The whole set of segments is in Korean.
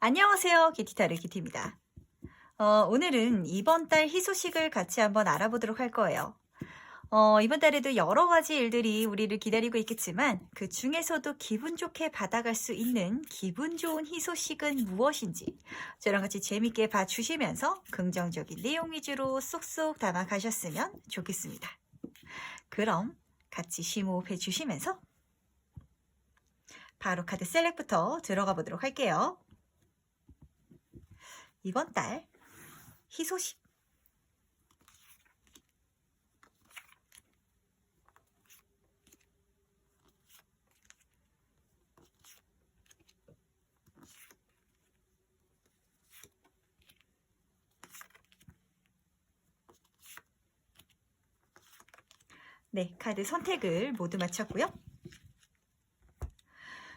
안녕하세요. 키티타르 키티입니다. 오늘은 이번 달 희소식을 같이 한번 알아보도록 할 거예요. 이번 달에도 여러 가지 일들이 우리를 기다리고 있겠지만 그 중에서도 기분 좋게 받아갈 수 있는 기분 좋은 희소식은 무엇인지 저랑 같이 재밌게 봐주시면서 긍정적인 내용 위주로 쏙쏙 담아 가셨으면 좋겠습니다. 그럼 같이 심호흡해 주시면서 바로 카드 셀렉부터 들어가 보도록 할게요. 이번 달 희소식. 네, 카드 선택을 모두 마쳤고요.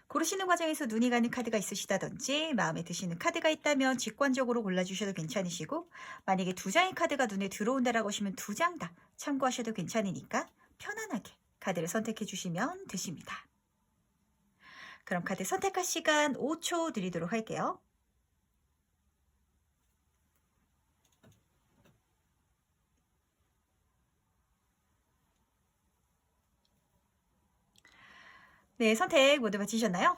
고르시는 과정에서 눈이 가는 카드가 있으시다든지 마음에 드시는 카드가 있다면 직관적으로 골라주셔도 괜찮으시고, 만약에 두 장의 카드가 눈에 들어온다라고 하시면 두 장 다 참고하셔도 괜찮으니까 편안하게 카드를 선택해 주시면 되십니다. 그럼 카드 선택할 시간 5초 드리도록 할게요. 네, 선택 모두 마치셨나요?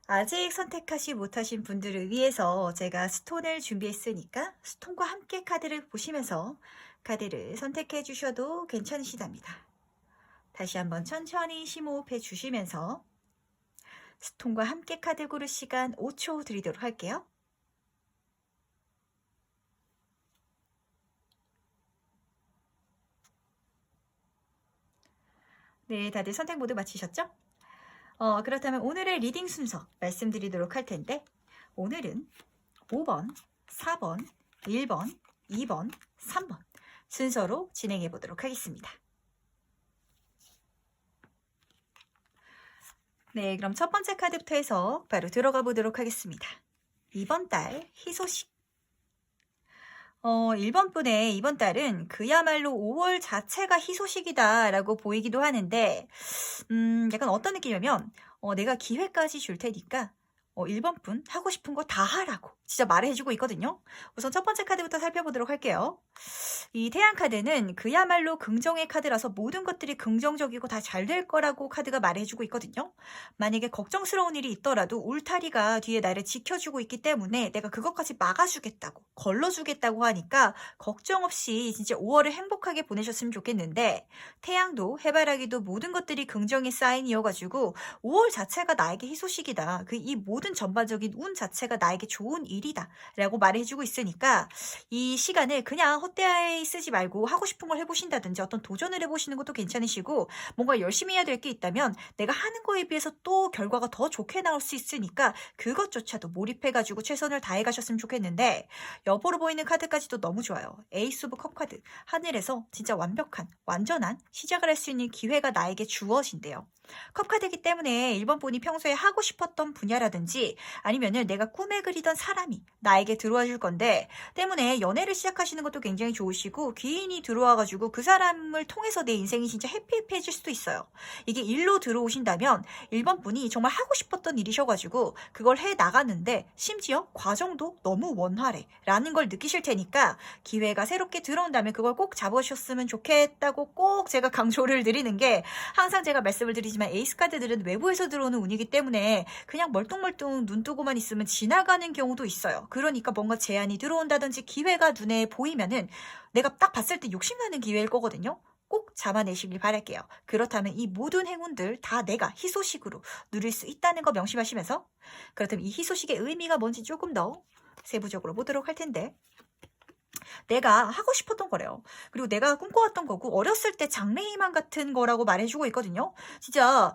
아직 선택하지 못하신 분들을 위해서 제가 스톤을 준비했으니까 스톤과 함께 카드를 보시면서 카드를 선택해 주셔도 괜찮으시답니다. 다시 한번 천천히 심호흡해 주시면서 스톤과 함께 카드 고를 시간 5초 드리도록 할게요. 네, 다들 선택 모두 마치셨죠? 그렇다면 오늘의 리딩 순서 말씀드리도록 할 텐데, 오늘은 5번, 4번, 1번, 2번, 3번 순서로 진행해 보도록 하겠습니다. 네, 그럼 첫 번째 카드부터 해서 바로 들어가 보도록 하겠습니다. 이번 달 희소식. 1번 분의 이번 달은 그야말로 5월 자체가 희소식이다라고 보이기도 하는데, 약간 어떤 느낌이냐면, 내가 기회까지 줄 테니까 1번 분 하고 싶은 거 다 하라고 진짜 말해주고 있거든요. 우선 첫 번째 카드부터 살펴보도록 할게요. 이 태양 카드는 그야말로 긍정의 카드라서 모든 것들이 긍정적이고 다 잘 될 거라고 카드가 말해주고 있거든요. 만약에 걱정스러운 일이 있더라도 울타리가 뒤에 나를 지켜주고 있기 때문에 내가 그것까지 막아주겠다고 걸러주겠다고 하니까 걱정 없이 진짜 5월을 행복하게 보내셨으면 좋겠는데, 태양도 해바라기도 모든 것들이 긍정의 사인이어가지고 5월 자체가 나에게 희소식이다. 이 모든 전반적인 운 자체가 나에게 좋은 일이다 라고 말해주고 있으니까 이 시간을 그냥 헛되이 쓰지 말고 하고 싶은 걸 해보신다든지 어떤 도전을 해보시는 것도 괜찮으시고, 뭔가 열심히 해야 될 게 있다면 내가 하는 거에 비해서 또 결과가 더 좋게 나올 수 있으니까 그것조차도 몰입해가지고 최선을 다해가셨으면 좋겠는데, 여보로 보이는 카드까지도 너무 좋아요. 에이스 오브 컵 카드. 하늘에서 진짜 완벽한 완전한 시작을 할 수 있는 기회가 나에게 주어진대요. 컵카드이기 때문에 1번 분이 평소에 하고 싶었던 분야라든지 아니면은 내가 꿈에 그리던 사람이 나에게 들어와 줄 건데, 때문에 연애를 시작하시는 것도 굉장히 좋으시고 귀인이 들어와가지고 그 사람을 통해서 내 인생이 진짜 해피해질 수도 있어요. 이게 일로 들어오신다면 1번 분이 정말 하고 싶었던 일이셔가지고 그걸 해 나갔는데 심지어 과정도 너무 원활해 라는 걸 느끼실 테니까, 기회가 새롭게 들어온다면 그걸 꼭 잡으셨으면 좋겠다고 꼭 제가 강조를 드리는 게, 항상 제가 말씀을 드리지만 에이스 카드들은 외부에서 들어오는 운이기 때문에 그냥 멀뚱멀뚱 눈 뜨고만 있으면 지나가는 경우도 있어요. 그러니까 뭔가 제안이 들어온다든지 기회가 눈에 보이면은 내가 딱 봤을 때 욕심나는 기회일 거거든요. 꼭 잡아내시길 바랄게요. 그렇다면 이 모든 행운들 다 내가 희소식으로 누릴 수 있다는 거 명심하시면서, 그렇다면 이 희소식의 의미가 뭔지 조금 더 세부적으로 보도록 할 텐데, 내가 하고 싶었던 거래요. 그리고 내가 꿈꿔왔던 거고 어렸을 때 장래희망 같은 거라고 말해주고 있거든요. 진짜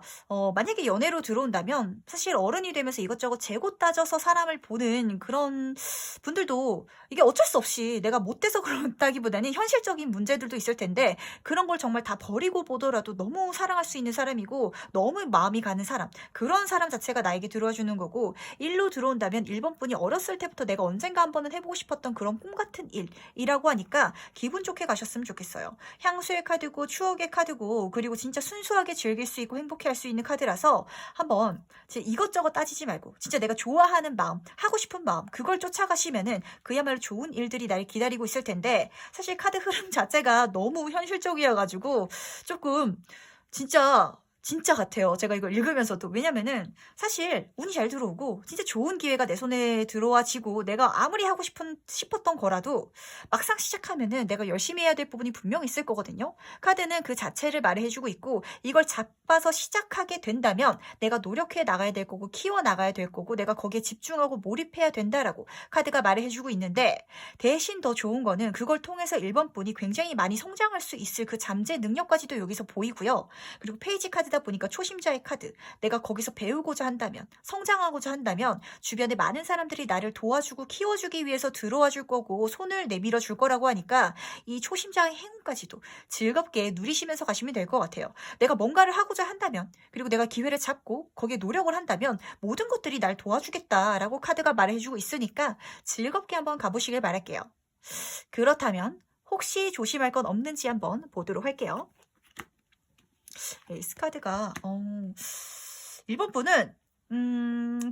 만약에 연애로 들어온다면 사실 어른이 되면서 이것저것 재고 따져서 사람을 보는 그런 분들도 이게 어쩔 수 없이 내가 못돼서 그렇다기보다는 현실적인 문제들도 있을 텐데, 그런 걸 정말 다 버리고 보더라도 너무 사랑할 수 있는 사람이고 너무 마음이 가는 사람, 그런 사람 자체가 나에게 들어와 주는 거고, 일로 들어온다면 1번 분이 어렸을 때부터 내가 언젠가 한번은 해보고 싶었던 그런 꿈 같은 일 아니라고 하니까 기분 좋게 가셨으면 좋겠어요. 향수의 카드고 추억의 카드고 그리고 진짜 순수하게 즐길 수 있고 행복해할 수 있는 카드라서 한번 이것저것 따지지 말고 진짜 내가 좋아하는 마음, 하고 싶은 마음 그걸 쫓아가시면은 그야말로 좋은 일들이 날 기다리고 있을 텐데 사실 카드 흐름 자체가 너무 현실적이어가지고 조금 진짜 같아요. 제가 이걸 읽으면서도. 왜냐면은 사실 운이 잘 들어오고 진짜 좋은 기회가 내 손에 들어와지고 내가 아무리 하고 싶었던 거라도 막상 시작하면은 내가 열심히 해야 될 부분이 분명 있을 거거든요. 카드는 그 자체를 말해주고 있고 이걸 잡아서 시작하게 된다면 내가 노력해 나가야 될 거고 키워 나가야 될 거고 내가 거기에 집중하고 몰입해야 된다라고 카드가 말해주고 있는데 대신 더 좋은 거는 그걸 통해서 1번 분이 굉장히 많이 성장할 수 있을 그 잠재 능력까지도 여기서 보이고요. 그리고 페이지 카드다 보니까 초심자의 카드. 내가 거기서 배우고자 한다면, 성장하고자 한다면 주변에 많은 사람들이 나를 도와주고 키워주기 위해서 들어와 줄 거고 손을 내밀어 줄 거라고 하니까 이 초심자의 행운까지도 즐겁게 누리시면서 가시면 될 것 같아요. 내가 뭔가를 하고자 한다면, 그리고 내가 기회를 잡고 거기에 노력을 한다면 모든 것들이 날 도와주겠다라고 카드가 말해주고 있으니까 즐겁게 한번 가보시길 바랄게요. 그렇다면 혹시 조심할 건 없는지 한번 보도록 할게요. 에이스 카드가 1번 분은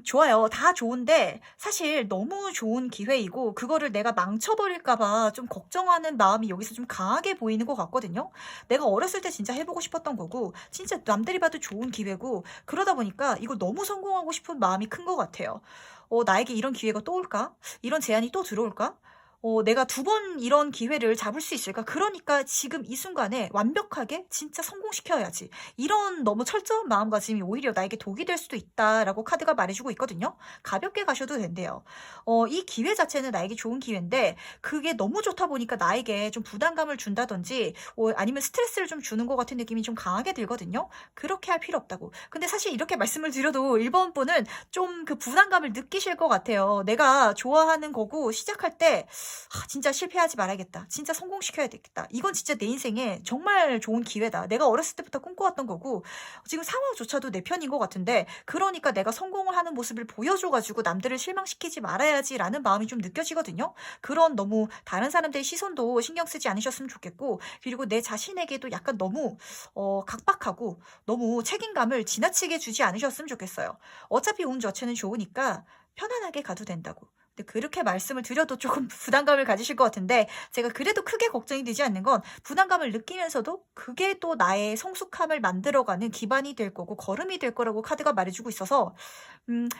좋아요. 다 좋은데 사실 너무 좋은 기회이고 그거를 내가 망쳐버릴까봐 좀 걱정하는 마음이 여기서 좀 강하게 보이는 것 같거든요. 내가 어렸을 때 진짜 해보고 싶었던 거고 진짜 남들이 봐도 좋은 기회고 그러다 보니까 이거 너무 성공하고 싶은 마음이 큰 것 같아요. 나에게 이런 기회가 또 올까? 이런 제안이 또 들어올까? 내가 2번 이런 기회를 잡을 수 있을까? 그러니까 지금 이 순간에 완벽하게 진짜 성공시켜야지. 이런 너무 철저한 마음가짐이 오히려 나에게 독이 될 수도 있다라고 카드가 말해주고 있거든요. 가볍게 가셔도 된대요. 이 기회 자체는 나에게 좋은 기회인데 그게 너무 좋다 보니까 나에게 좀 부담감을 준다든지 아니면 스트레스를 좀 주는 것 같은 느낌이 좀 강하게 들거든요. 그렇게 할 필요 없다고. 근데 사실 이렇게 말씀을 드려도 1번 분은 좀 그 부담감을 느끼실 것 같아요. 내가 좋아하는 거고 시작할 때 진짜 실패하지 말아야겠다. 진짜 성공시켜야 되겠다. 이건 진짜 내 인생에 정말 좋은 기회다. 내가 어렸을 때부터 꿈꿔왔던 거고 지금 상황조차도 내 편인 것 같은데 그러니까 내가 성공을 하는 모습을 보여줘가지고 남들을 실망시키지 말아야지라는 마음이 좀 느껴지거든요. 그런 너무 다른 사람들의 시선도 신경 쓰지 않으셨으면 좋겠고 그리고 내 자신에게도 약간 너무 각박하고 너무 책임감을 지나치게 주지 않으셨으면 좋겠어요. 어차피 운 자체는 좋으니까 편안하게 가도 된다고. 근데 그렇게 말씀을 드려도 조금 부담감을 가지실 것 같은데 제가 그래도 크게 걱정이 되지 않는 건 부담감을 느끼면서도 그게 또 나의 성숙함을 만들어가는 기반이 될 거고 걸음이 될 거라고 카드가 말해주고 있어서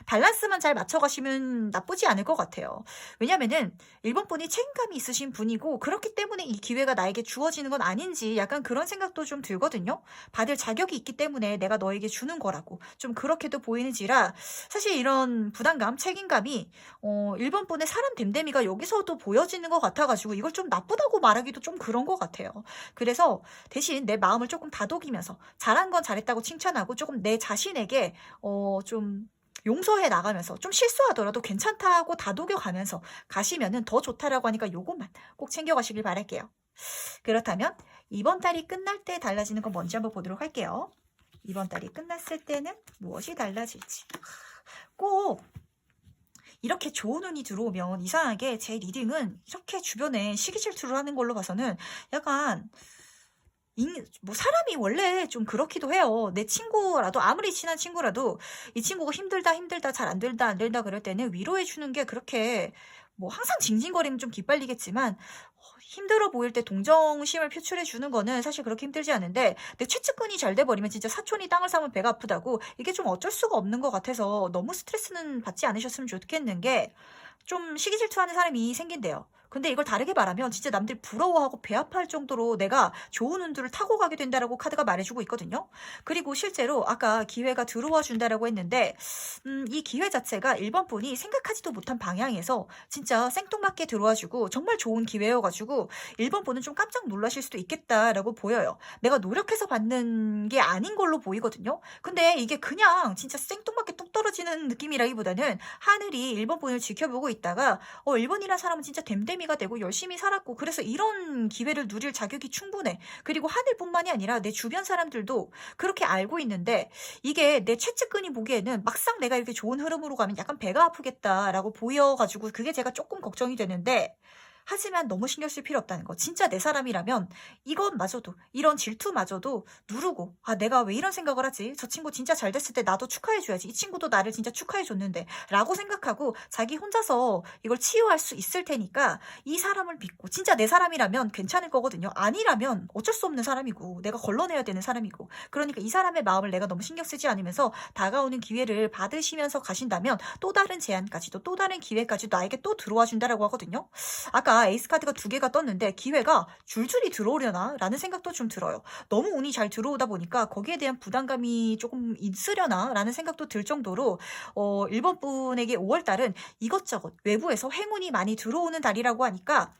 밸런스만 잘 맞춰가시면 나쁘지 않을 것 같아요. 왜냐면은 1번 분이 책임감이 있으신 분이고 그렇기 때문에 이 기회가 나에게 주어지는 건 아닌지 약간 그런 생각도 좀 들거든요. 받을 자격이 있기 때문에 내가 너에게 주는 거라고 좀 그렇게도 보이는지라 사실 이런 부담감, 책임감이 1번 분의 사람 됨됨이가 여기서도 보여지는 것 같아가지고 이걸 좀 나쁘다고 말하기도 좀 그런 것 같아요. 그래서 대신 내 마음을 조금 다독이면서 잘한 건 잘했다고 칭찬하고 조금 내 자신에게 좀 용서해 나가면서 좀 실수하더라도 괜찮다고 다독여가면서 가시면은 더 좋다라고 하니까 요것만 꼭 챙겨가시길 바랄게요. 그렇다면 이번 달이 끝날 때 달라지는 건 뭔지 한번 보도록 할게요. 이번 달이 끝났을 때는 무엇이 달라질지. 꼭 이렇게 좋은 운이 들어오면 이상하게 제 리딩은 이렇게 주변에 시기 질투를 하는 걸로 봐서는 약간 사람이 원래 좀 그렇기도 해요. 내 친구라도 아무리 친한 친구라도 이 친구가 힘들다 잘 안 된다 그럴 때는 위로해 주는 게 그렇게 항상 징징거리면 좀 기빨리겠지만 힘들어 보일 때 동정심을 표출해 주는 거는 사실 그렇게 힘들지 않은데 내 최측근이 잘 돼버리면 진짜 사촌이 땅을 사면 배가 아프다고 이게 좀 어쩔 수가 없는 것 같아서 너무 스트레스는 받지 않으셨으면 좋겠는 게 좀 시기 질투하는 사람이 생긴대요. 근데 이걸 다르게 말하면 진짜 남들 부러워하고 배 아파할 정도로 내가 좋은 운들을 타고 가게 된다라고 카드가 말해주고 있거든요. 그리고 실제로 아까 기회가 들어와 준다라고 했는데 이 기회 자체가 1번 분이 생각하지도 못한 방향에서 진짜 생뚱맞게 들어와주고 정말 좋은 기회여가지고 1번 분은 좀 깜짝 놀라실 수도 있겠다라고 보여요. 내가 노력해서 받는 게 아닌 걸로 보이거든요. 근데 이게 그냥 진짜 생뚱맞게 뚝 떨어지는 느낌이라기보다는 하늘이 1번 분을 지켜보고 있다가 1번이라는 사람은 진짜 댐댐이가 되고 열심히 살았고 그래서 이런 기회를 누릴 자격이 충분해. 그리고 하늘뿐만이 아니라 내 주변 사람들도 그렇게 알고 있는데 이게 내 최측근이 보기에는 막상 내가 이렇게 좋은 흐름으로 가면 약간 배가 아프겠다라고 보여가지고 그게 제가 조금 걱정이 되는데 하지만 너무 신경 쓸 필요 없다는 거. 진짜 내 사람이라면 이것마저도, 이런 질투마저도 누르고, 아, 내가 왜 이런 생각을 하지? 저 친구 진짜 잘 됐을 때 나도 축하해줘야지. 이 친구도 나를 진짜 축하해줬는데 라고 생각하고 자기 혼자서 이걸 치유할 수 있을 테니까 이 사람을 믿고, 진짜 내 사람이라면 괜찮을 거거든요. 아니라면 어쩔 수 없는 사람이고 내가 걸러내야 되는 사람이고, 그러니까 이 사람의 마음을 내가 너무 신경 쓰지 않으면서 다가오는 기회를 받으시면서 가신다면 또 다른 제안까지도, 또 다른 기회까지도 나에게 또 들어와 준다라고 하거든요. 아까 에이스 카드가 2개가 떴는데 기회가 줄줄이 들어오려나 라는 생각도 좀 들어요. 너무 운이 잘 들어오다 보니까 거기에 대한 부담감이 조금 있으려나 라는 생각도 들 정도로 1번 분에게 5월달은 이것저것 외부에서 행운이 많이 들어오는 달이라고 하니까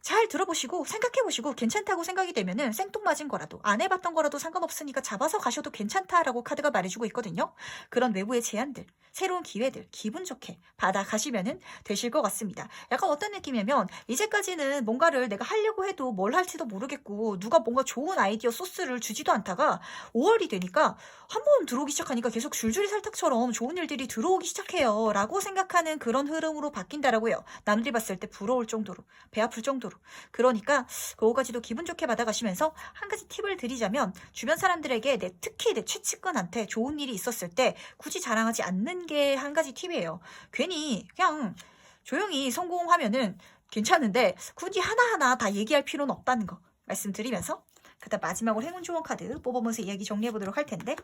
잘 들어보시고 생각해보시고 괜찮다고 생각이 되면은 생뚱맞은 거라도, 안 해봤던 거라도 상관없으니까 잡아서 가셔도 괜찮다라고 카드가 말해주고 있거든요. 그런 외부의 제안들, 새로운 기회들 기분 좋게 받아가시면은 되실 것 같습니다. 약간 어떤 느낌이냐면, 이제까지는 뭔가를 내가 하려고 해도 뭘 할지도 모르겠고 누가 뭔가 좋은 아이디어 소스를 주지도 않다가 5월이 되니까 한 번 들어오기 시작하니까 계속 줄줄이 살짝처럼 좋은 일들이 들어오기 시작해요 라고 생각하는 그런 흐름으로 바뀐다라고 해요. 남들이 봤을 때 부러울 정도로, 배 아플 정도로. 그러니까 그 5가지도 기분 좋게 받아가시면서, 한 가지 팁을 드리자면, 주변 사람들에게 특히 내 최측근한테 좋은 일이 있었을 때 굳이 자랑하지 않는 게 한 가지 팁이에요. 괜히 그냥 조용히 성공하면은 괜찮은데 굳이 하나하나 다 얘기할 필요는 없다는 거 말씀드리면서, 그다음 마지막으로 행운 조언 카드 뽑아보면서 이야기 정리해보도록 할 텐데,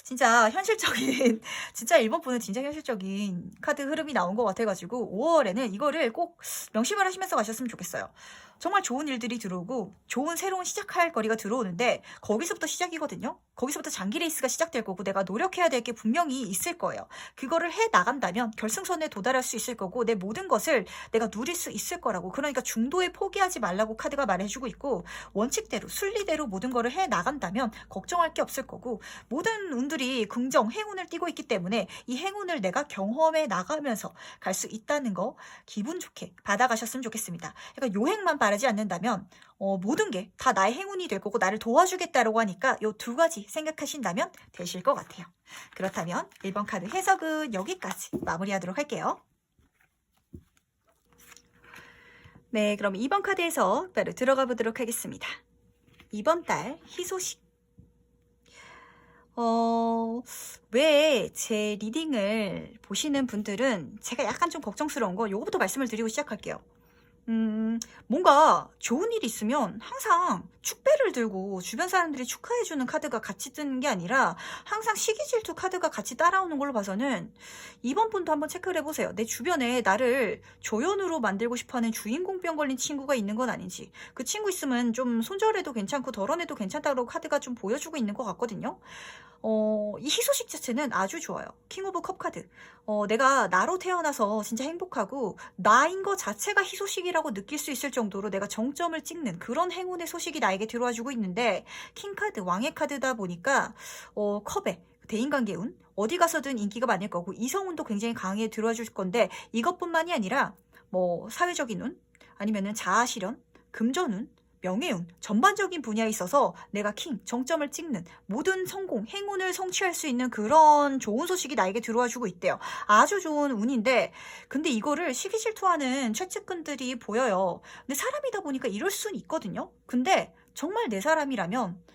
진짜 현실적인, 진짜 1번 분은 진짜 현실적인 카드 흐름이 나온 것 같아가지고 5월에는 이거를 꼭 명심을 하시면서 가셨으면 좋겠어요. 정말 좋은 일들이 들어오고 좋은 새로운 시작할 거리가 들어오는데 거기서부터 시작이거든요. 거기서부터 장기 레이스가 시작될 거고 내가 노력해야 될 게 분명히 있을 거예요. 그거를 해 나간다면 결승선에 도달할 수 있을 거고 내 모든 것을 내가 누릴 수 있을 거라고. 그러니까 중도에 포기하지 말라고 카드가 말해주고 있고, 원칙대로 순리대로 모든 거를 해 나간다면 걱정할 게 없을 거고, 모든 운들이 긍정 행운을 띠고 있기 때문에 이 행운을 내가 경험해 나가면서 갈 수 있다는 거 기분 좋게 받아가셨으면 좋겠습니다. 그러니까 요행만 바라지 않는다면 모든 게 다 나의 행운이 될 거고 나를 도와주겠다라고 하니까 요 2가지 생각하신다면 되실 것 같아요. 그렇다면 1번 카드 해석은 여기까지 마무리하도록 할게요. 네, 그럼 2번 카드에서 바로 들어가 보도록 하겠습니다. 이번 달 희소식. 왜 제 리딩을 보시는 분들은 제가 약간 좀 걱정스러운 거 요거부터 말씀을 드리고 시작할게요. 뭔가 좋은 일이 있으면 항상 축배를 들고 주변 사람들이 축하해주는 카드가 같이 뜨는 게 아니라 항상 시기질투 카드가 같이 따라오는 걸로 봐서는, 이번 분도 한번 체크를 해보세요. 내 주변에 나를 조연으로 만들고 싶어하는 주인공병 걸린 친구가 있는 건 아닌지. 그 친구 있으면 좀 손절해도 괜찮고 덜어내도 괜찮다고 카드가 좀 보여주고 있는 것 같거든요. 이 희소식 자체는 아주 좋아요. 킹 오브 컵 카드. 내가 나로 태어나서 진짜 행복하고 나인 것 자체가 희소식이라고 느낄 수 있을 정도로 내가 정점을 찍는 그런 행운의 소식이 나에게 들어와주고 있는데, 킹카드, 왕의 카드다 보니까 컵에 대인관계운, 어디 가서든 인기가 많을 거고 이성운도 굉장히 강하게 들어와 줄 건데, 이것뿐만이 아니라 뭐 사회적인 운, 아니면은 자아실현, 금전운, 명예운, 전반적인 분야에 있어서 내가 정점을 찍는 모든 성공, 행운을 성취할 수 있는 그런 좋은 소식이 나에게 들어와 주고 있대요. 아주 좋은 운인데, 근데 이거를 시기질투하는 최측근들이 보여요. 근데 사람이다 보니까 이럴 수는 있거든요. 근데 정말 내 사람이라면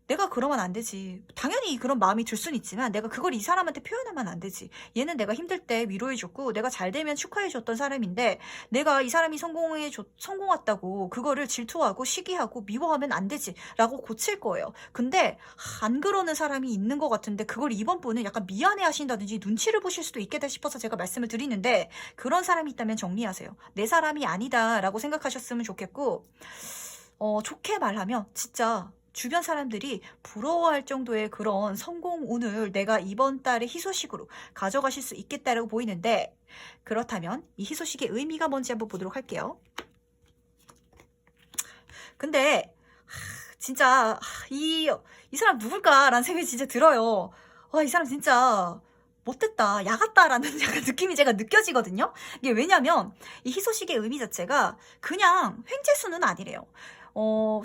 내가 그러면 안 되지. 당연히 그런 마음이 들 수는 있지만 내가 그걸 이 사람한테 표현하면 안 되지. 얘는 내가 힘들 때 위로해줬고 내가 잘 되면 축하해줬던 사람인데, 내가 이 사람이 성공했다고 그거를 질투하고 시기하고 미워하면 안 되지 라고 고칠 거예요. 근데 안 그러는 사람이 있는 것 같은데, 그걸 이번 분은 약간 미안해 하신다든지 눈치를 보실 수도 있겠다 싶어서 제가 말씀을 드리는데, 그런 사람이 있다면 정리하세요. 내 사람이 아니다 라고 생각하셨으면 좋겠고, 좋게 말하면 진짜 주변 사람들이 부러워할 정도의 그런 성공운을 내가 이번 달의 희소식으로 가져가실 수 있겠다라고 보이는데, 그렇다면 이 희소식의 의미가 뭔지 한번 보도록 할게요. 근데 진짜 이 사람 누굴까라는 생각이 진짜 들어요. 이 사람 진짜 못됐다, 야같다라는 약간 느낌이 제가 느껴지거든요. 이게 왜냐면 이 희소식의 의미 자체가 그냥 횡재수는 아니래요.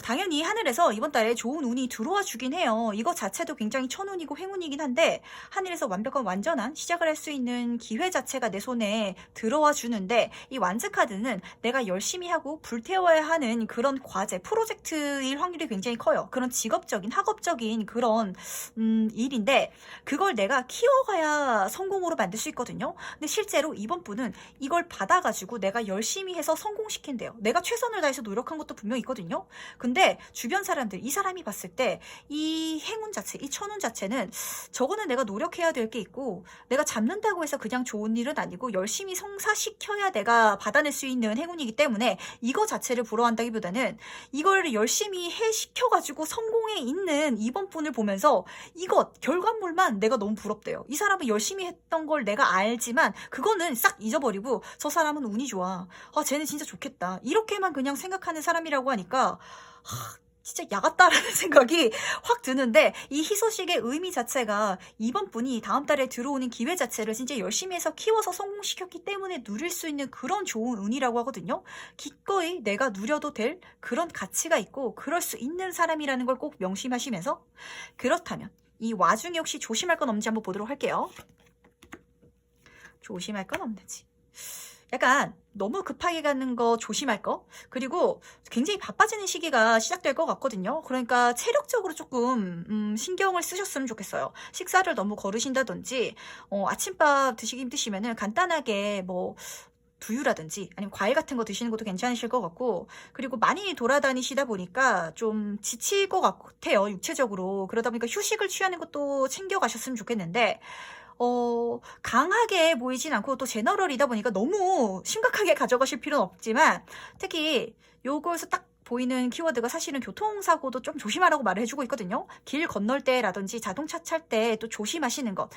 당연히 하늘에서 이번 달에 좋은 운이 들어와 주긴 해요. 이것 자체도 굉장히 천운이고 행운이긴 한데 하늘에서 완벽한 완전한 시작을 할 수 있는 기회 자체가 내 손에 들어와 주는데 이 완즈 카드는 내가 열심히 하고 불태워야 하는 그런 과제, 프로젝트일 확률이 굉장히 커요. 그런 직업적인, 학업적인 그런 일인데 그걸 내가 키워가야 성공으로 만들 수 있거든요. 근데 실제로 이번 분은 이걸 받아가지고 내가 열심히 해서 성공시킨대요. 내가 최선을 다해서 노력한 것도 분명히 있거든요. 근데 주변 사람들, 이 사람이 봤을 때 이 행운 자체, 이 천운 자체는 저거는 내가 노력해야 될 게 있고 내가 잡는다고 해서 그냥 좋은 일은 아니고 열심히 성사시켜야 내가 받아낼 수 있는 행운이기 때문에 이거 자체를 부러워한다기보다는 이걸 열심히 해 시켜가지고 성공해 있는 이번 분을 보면서 이것 결과물만 내가 너무 부럽대요. 이 사람은 열심히 했던 걸 내가 알지만 그거는 싹 잊어버리고 저 사람은 운이 좋아. 아, 쟤는 진짜 좋겠다. 이렇게만 그냥 생각하는 사람이라고 하니까 진짜 야같다라는 생각이 확 드는데 이 희소식의 의미 자체가 이번 분이 다음 달에 들어오는 기회 자체를 진짜 열심히 해서 키워서 성공시켰기 때문에 누릴 수 있는 그런 좋은 운이라고 하거든요. 기꺼이 내가 누려도 될 그런 가치가 있고 그럴 수 있는 사람이라는 걸 꼭 명심하시면서 그렇다면 이 와중에 혹시 조심할 건 없는지 한번 보도록 할게요. 조심할 건 없는지. 약간 너무 급하게 가는 거 조심할 거, 그리고 굉장히 바빠지는 시기가 시작될 것 같거든요. 그러니까 체력적으로 조금 신경을 쓰셨으면 좋겠어요. 식사를 너무 거르신다든지 아침밥 드시기 힘드시면은 간단하게 뭐 두유라든지 아니면 과일 같은 거 드시는 것도 괜찮으실 것 같고, 그리고 많이 돌아다니시다 보니까 좀 지칠 것 같아요, 육체적으로. 그러다 보니까 휴식을 취하는 것도 챙겨가셨으면 좋겠는데 강하게 보이진 않고 또 제너럴이다 보니까 너무 심각하게 가져가실 필요는 없지만 특히 요거에서 딱 보이는 키워드가 사실은 교통사고도 좀 조심하라고 말을 해주고 있거든요. 길 건널 때라든지 자동차 탈 때 또 조심하시는 것,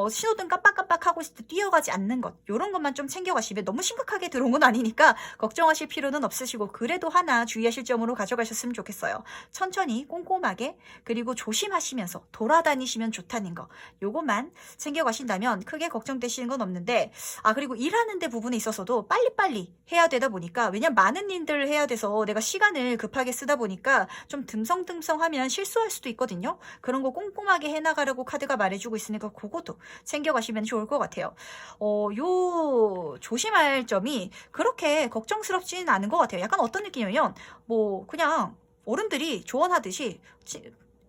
신호등 깜빡깜빡하고 있을 때 뛰어가지 않는 것, 요런 것만 좀 챙겨가시면 너무 심각하게 들어온 건 아니니까 걱정하실 필요는 없으시고 그래도 하나 주의하실 점으로 가져가셨으면 좋겠어요. 천천히 꼼꼼하게 그리고 조심하시면서 돌아다니시면 좋다는 거, 요것만 챙겨가신다면 크게 걱정되시는 건 없는데, 그리고 일하는 데 부분에 있어서도 빨리빨리 해야 되다 보니까, 왜냐면 많은 일들을 해야 돼서 내가 시간을 급하게 쓰다 보니까 좀 듬성듬성하면 실수할 수도 있거든요. 그런 거 꼼꼼하게 해나가라고 카드가 말해주고 있으니까 그것도 챙겨가시면 좋을 것 같아요. 요 조심할 점이 그렇게 걱정스럽지는 않은 것 같아요. 약간 어떤 느낌이냐면 뭐 그냥 어른들이 조언하듯이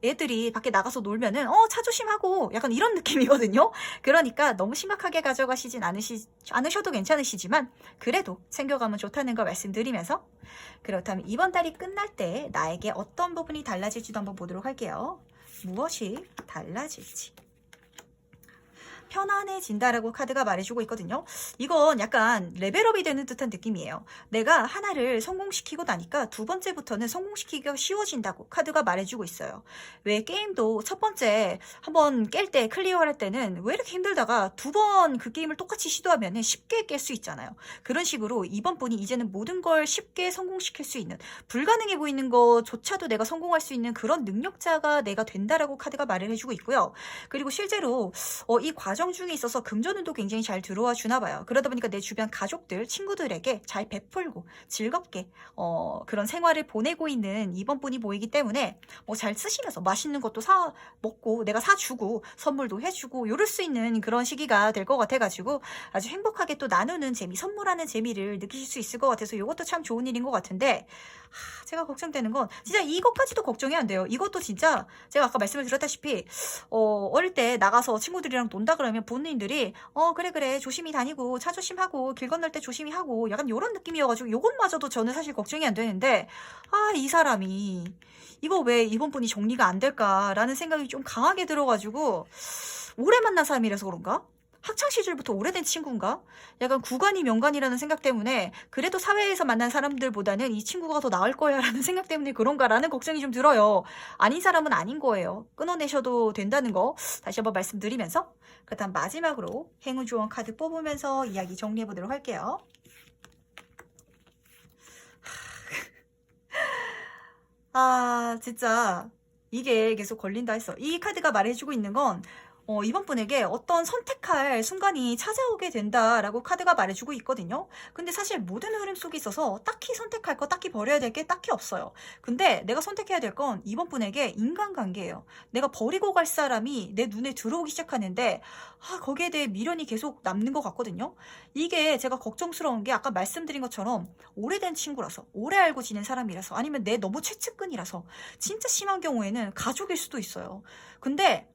애들이 밖에 나가서 놀면은 차 조심하고 약간 이런 느낌이거든요. 그러니까 너무 심각하게 가져가시진 않으셔도 괜찮으시지만 그래도 챙겨가면 좋다는 걸 말씀드리면서, 그렇다면 이번 달이 끝날 때 나에게 어떤 부분이 달라질지도 한번 보도록 할게요. 무엇이 달라질지. 편안해진다라고 카드가 말해주고 있거든요. 이건 약간 레벨업이 되는 듯한 느낌이에요. 내가 하나를 성공시키고 나니까 두 번째부터는 성공시키기가 쉬워진다고 카드가 말해주고 있어요. 왜 게임도 첫 번째 한번 깰 때, 클리어할 때는 왜 이렇게 힘들다가 두 번 그 게임을 똑같이 시도하면 쉽게 깰 수 있잖아요. 그런 식으로 이번 분이 이제는 모든 걸 쉽게 성공시킬 수 있는, 불가능해 보이는 것조차도 내가 성공할 수 있는 그런 능력자가 내가 된다라고 카드가 말을 해주고 있고요. 그리고 실제로 이 과정 중에 있어서 금전운도 굉장히 잘 들어와 주나 봐요. 그러다 보니까 내 주변 가족들, 친구들에게 잘 베풀고 즐겁게 그런 생활을 보내고 있는 이번 분이 보이기 때문에 잘 쓰시면서 맛있는 것도 사 먹고 내가 사주고 선물도 해주고 이럴 수 있는 그런 시기가 될 것 같아가지고 아주 행복하게 또 나누는 재미, 선물하는 재미를 느끼실 수 있을 것 같아서 이것도 참 좋은 일인 것 같은데, 제가 걱정되는 건 진짜 이것까지도 걱정이 안 돼요. 이것도 진짜 제가 아까 말씀을 드렸다시피 어릴 때 나가서 친구들이랑 논다 그러면 부모님들이 그래 조심히 다니고 차 조심하고 길 건널 때 조심히 하고 약간 이런 느낌이어가지고 요것마저도 저는 사실 걱정이 안 되는데, 이 사람이 이거 왜 이번 분이 정리가 안 될까라는 생각이 좀 강하게 들어가지고, 오래 만난 사람이라서 그런가? 학창 시절부터 오래된 친구인가? 약간 구간이 명간이라는 생각 때문에 그래도 사회에서 만난 사람들보다는 이 친구가 더 나을 거야 라는 생각 때문에 그런가라는 걱정이 좀 들어요. 아닌 사람은 아닌 거예요. 끊어내셔도 된다는 거 다시 한번 말씀드리면서, 그다음 마지막으로 행운 조언 카드 뽑으면서 이야기 정리해 보도록 할게요. 진짜 이게 계속 걸린다 했어. 이 카드가 말해주고 있는 건 이번 분에게 어떤 선택할 순간이 찾아오게 된다라고 카드가 말해주고 있거든요. 근데 사실 모든 흐름 속에 있어서 딱히 선택할 거, 딱히 버려야 될 게 딱히 없어요. 근데 내가 선택해야 될 건 이번 분에게 인간관계예요. 내가 버리고 갈 사람이 내 눈에 들어오기 시작하는데 거기에 대해 미련이 계속 남는 것 같거든요. 이게 제가 걱정스러운 게 아까 말씀드린 것처럼 오래된 친구라서, 오래 알고 지낸 사람이라서, 아니면 내 너무 최측근이라서 진짜 심한 경우에는 가족일 수도 있어요. 근데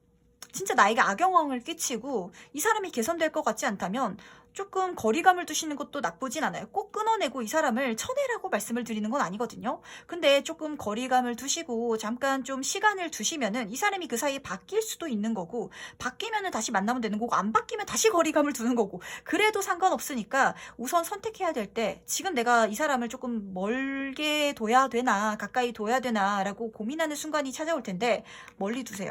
진짜 나에게 악영향을 끼치고 이 사람이 개선될 것 같지 않다면 조금 거리감을 두시는 것도 나쁘진 않아요. 꼭 끊어내고 이 사람을 쳐내라고 말씀을 드리는 건 아니거든요. 근데 조금 거리감을 두시고 잠깐 좀 시간을 두시면은 이 사람이 그 사이에 바뀔 수도 있는 거고, 바뀌면은 다시 만나면 되는 거고, 안 바뀌면 다시 거리감을 두는 거고, 그래도 상관없으니까 우선 선택해야 될 때 지금 내가 이 사람을 조금 멀게 둬야 되나 가까이 둬야 되나 라고 고민하는 순간이 찾아올 텐데 멀리 두세요.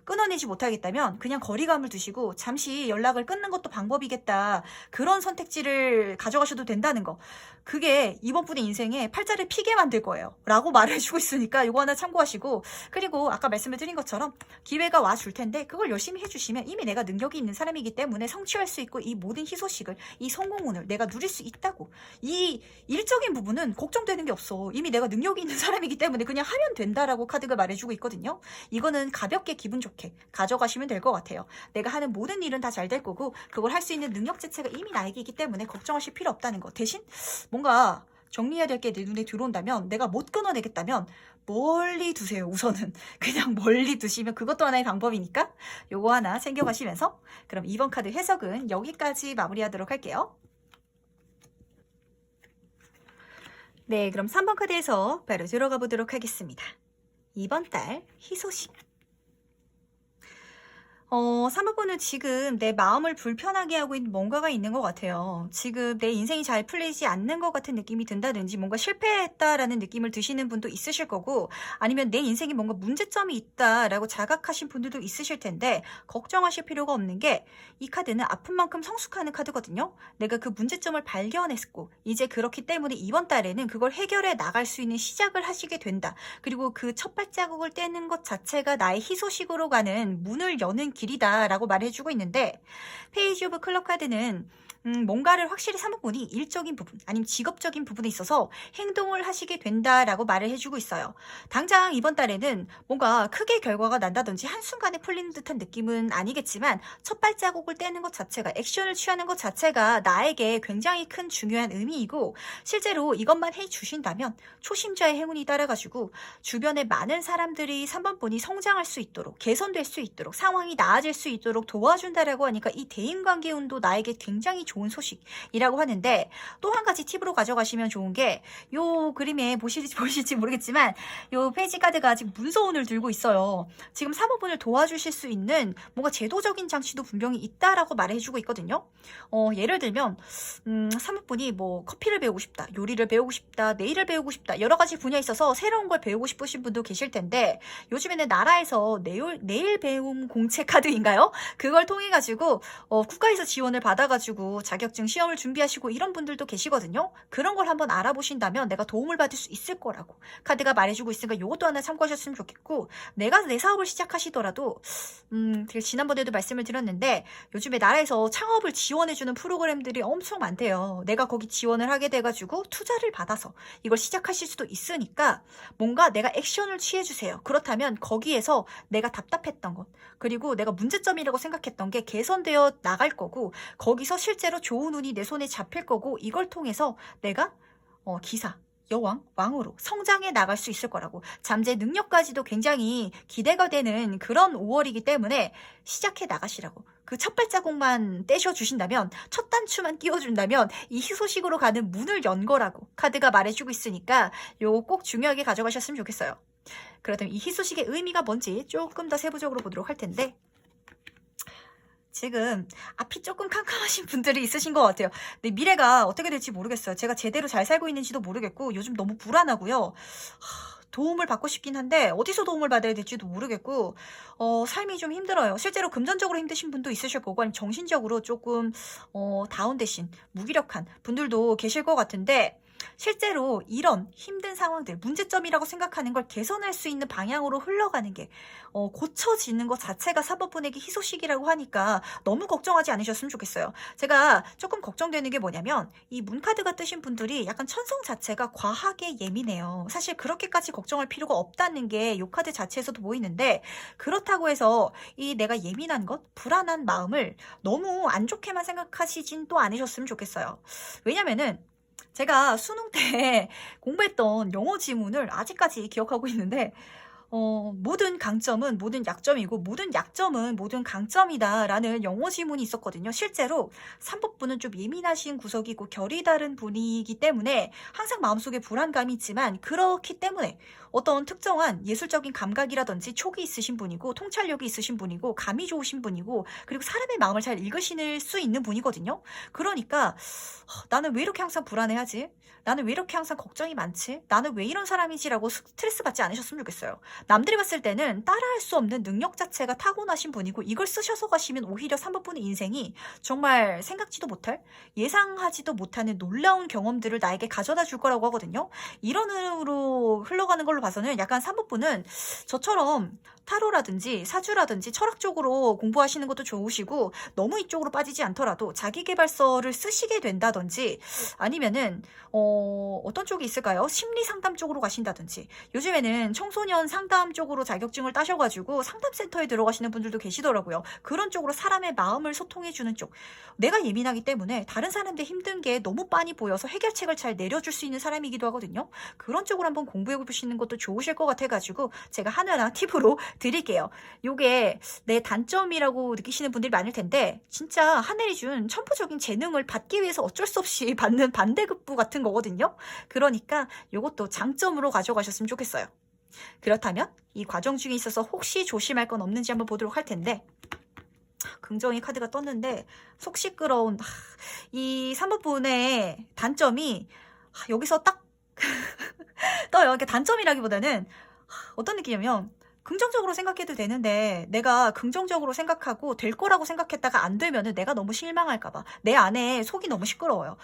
끊어내지 못하겠다면 그냥 거리감을 두시고 잠시 연락을 끊는 것도 방법이겠다. 그런 선택지를 가져가셔도 된다는 거. 그게 이번 분의 인생에 팔자를 피게 만들 거예요. 라고 말해주고 있으니까 이거 하나 참고하시고, 그리고 아까 말씀을 드린 것처럼 기회가 와줄 텐데 그걸 열심히 해주시면 이미 내가 능력이 있는 사람이기 때문에 성취할 수 있고 이 모든 희소식을, 이 성공운을 내가 누릴 수 있다고. 이 일적인 부분은 걱정되는 게 없어. 이미 내가 능력이 있는 사람이기 때문에 그냥 하면 된다라고 카드가 말해주고 있거든요. 이거는 가볍게 기분 좋게 가져가시면 될 것 같아요. 내가 하는 모든 일은 다 잘 될 거고 그걸 할 수 있는 능력 자체가 이미 나에게 있기 때문에 걱정하실 필요 없다는 거. 대신 뭔가 정리해야 될 게 내 눈에 들어온다면, 내가 못 끊어내겠다면 멀리 두세요. 우선은 그냥 멀리 두시면 그것도 하나의 방법이니까 요거 하나 챙겨가시면서, 그럼 이번 카드 해석은 여기까지 마무리하도록 할게요. 네, 그럼 3번 카드에서 바로 들어가 보도록 하겠습니다. 이번 달 희소식. 3번은 지금 내 마음을 불편하게 하고 있는 뭔가가 있는 것 같아요. 지금 내 인생이 잘 풀리지 않는 것 같은 느낌이 든다든지 뭔가 실패했다라는 느낌을 드시는 분도 있으실 거고, 아니면 내 인생에 뭔가 문제점이 있다라고 자각하신 분들도 있으실 텐데 걱정하실 필요가 없는 게, 이 카드는 아픈 만큼 성숙하는 카드거든요. 내가 그 문제점을 발견했고 이제 그렇기 때문에 이번 달에는 그걸 해결해 나갈 수 있는 시작을 하시게 된다. 그리고 그 첫 발자국을 떼는 것 자체가 나의 희소식으로 가는 문을 여는 길이다라고 말해주고 있는데, 페이지 오브 클럽 카드는 뭔가를 확실히 사모분이 일적인 부분 아니면 직업적인 부분에 있어서 행동을 하시게 된다라고 말을 해주고 있어요. 당장 이번 달에는 뭔가 크게 결과가 난다든지 한순간에 풀리는 듯한 느낌은 아니겠지만 첫 발자국을 떼는 것 자체가, 액션을 취하는 것 자체가 나에게 굉장히 큰 중요한 의미이고, 실제로 이것만 해주신다면 초심자의 행운이 따라가지고 주변에 많은 사람들이 3번 분이 성장할 수 있도록, 개선될 수 있도록, 상황이 나아질 수 있도록 도와준다라고 하니까 이 대인관계 운도 나에게 굉장히 좋은 소식이라고 하는데, 또 한 가지 팁으로 가져가시면 좋은 게, 요 그림에 보실지 모르겠지만 요 페이지 카드가 지금 문서운을 들고 있어요. 지금 사모분을 도와주실 수 있는 뭔가 제도적인 장치도 분명히 있다라고 말해주고 있거든요. 예를 들면 사모분이 뭐 커피를 배우고 싶다, 요리를 배우고 싶다, 네일을 배우고 싶다, 여러 가지 분야에 있어서 새로운 걸 배우고 싶으신 분도 계실 텐데, 요즘에는 나라에서 네일 배움 공채 카드인가요? 그걸 통해 가지고 국가에서 지원을 받아가지고 자격증 시험을 준비하시고 이런 분들도 계시거든요. 그런 걸 한번 알아보신다면 내가 도움을 받을 수 있을 거라고 카드가 말해주고 있으니까 이것도 하나 참고하셨으면 좋겠고, 내가 내 사업을 시작하시더라도 지난번에도 말씀을 드렸는데 요즘에 나라에서 창업을 지원해주는 프로그램들이 엄청 많대요. 내가 거기 지원을 하게 돼가지고 투자를 받아서 이걸 시작하실 수도 있으니까 뭔가 내가 액션을 취해주세요. 그렇다면 거기에서 내가 답답했던 것, 그리고 내가 문제점이라고 생각했던 게 개선되어 나갈 거고, 거기서 실제로 좋은 운이 내 손에 잡힐 거고, 이걸 통해서 내가 기사, 여왕, 왕으로 성장해 나갈 수 있을 거라고, 잠재 능력까지도 굉장히 기대가 되는 그런 5월이기 때문에 시작해 나가시라고. 그 첫 발자국만 떼셔 주신다면, 첫 단추만 끼워준다면 이 희소식으로 가는 문을 연 거라고 카드가 말해주고 있으니까 요거 꼭 중요하게 가져가셨으면 좋겠어요. 그렇다면 이 희소식의 의미가 뭔지 조금 더 세부적으로 보도록 할 텐데, 지금 앞이 조금 캄캄하신 분들이 있으신 것 같아요. 근데 미래가 어떻게 될지 모르겠어요. 제가 제대로 잘 살고 있는지도 모르겠고 요즘 너무 불안하고요. 도움을 받고 싶긴 한데 어디서 도움을 받아야 될지도 모르겠고 삶이 좀 힘들어요. 실제로 금전적으로 힘드신 분도 있으실 거고, 아니면 정신적으로 조금 다운되신, 무기력한 분들도 계실 것 같은데, 실제로 이런 힘든 상황들, 문제점이라고 생각하는 걸 개선할 수 있는 방향으로 흘러가는 게 고쳐지는 것 자체가 사법부에게 희소식이라고 하니까 너무 걱정하지 않으셨으면 좋겠어요. 제가 조금 걱정되는 게 뭐냐면 이 문카드가 뜨신 분들이 약간 천성 자체가 과하게 예민해요. 사실 그렇게까지 걱정할 필요가 없다는 게 이 카드 자체에서도 보이는데, 그렇다고 해서 이 내가 예민한 것, 불안한 마음을 너무 안 좋게만 생각하시진 또 않으셨으면 좋겠어요. 왜냐면은 제가 수능 때 공부했던 영어 지문을 아직까지 기억하고 있는데, 모든 강점은 모든 약점이고 모든 약점은 모든 강점이다라는 영어 지문이 있었거든요. 실제로 삼법부는 좀 예민하신 구석이고 결이 다른 분이기 때문에 항상 마음속에 불안감이 있지만, 그렇기 때문에 어떤 특정한 예술적인 감각이라든지 촉이 있으신 분이고 통찰력이 있으신 분이고 감이 좋으신 분이고, 그리고 사람의 마음을 잘 읽으실 수 있는 분이거든요. 그러니까 나는 왜 이렇게 항상 불안해하지? 나는 왜 이렇게 항상 걱정이 많지? 나는 왜 이런 사람이지라고 스트레스 받지 않으셨으면 좋겠어요. 남들이 봤을 때는 따라할 수 없는 능력 자체가 타고나신 분이고, 이걸 쓰셔서 가시면 오히려 3번분의 인생이 정말 생각지도 못할, 예상하지도 못하는 놀라운 경험들을 나에게 가져다 줄 거라고 하거든요. 이런 으로 흘러가는 걸로 봐서는 약간 3번분은 저처럼 타로라든지 사주라든지 철학 쪽으로 공부하시는 것도 좋으시고, 너무 이쪽으로 빠지지 않더라도 자기계발서를 쓰시게 된다든지, 아니면은 어떤 쪽이 있을까요? 심리 상담 쪽으로 가신다든지, 요즘에는 청소년 상담 쪽으로 자격증을 따셔가지고 상담센터에 들어가시는 분들도 계시더라고요. 그런 쪽으로 사람의 마음을 소통해주는 쪽. 내가 예민하기 때문에 다른 사람들 힘든 게 너무 빤히 보여서 해결책을 잘 내려줄 수 있는 사람이기도 하거든요. 그런 쪽으로 한번 공부해 보시는 것도 좋으실 것 같아가지고 제가 하나하나 팁으로 드릴게요. 요게 내 단점이라고 느끼시는 분들이 많을 텐데, 진짜 하늘이 준 천부적인 재능을 받기 위해서 어쩔 수 없이 받는 반대급부 같은 거거든요. 그러니까 요것도 장점으로 가져가셨으면 좋겠어요. 그렇다면 이 과정 중에 있어서 혹시 조심할 건 없는지 한번 보도록 할 텐데, 긍정의 카드가 떴는데 속 시끄러운 이 3번분의 단점이 여기서 딱 떠요. 그러니까 단점이라기보다는 어떤 느낌이냐면, 긍정적으로 생각해도 되는데 내가 긍정적으로 생각하고 될 거라고 생각했다가 안 되면은 내가 너무 실망할까 봐 내 안에 속이 너무 시끄러워요.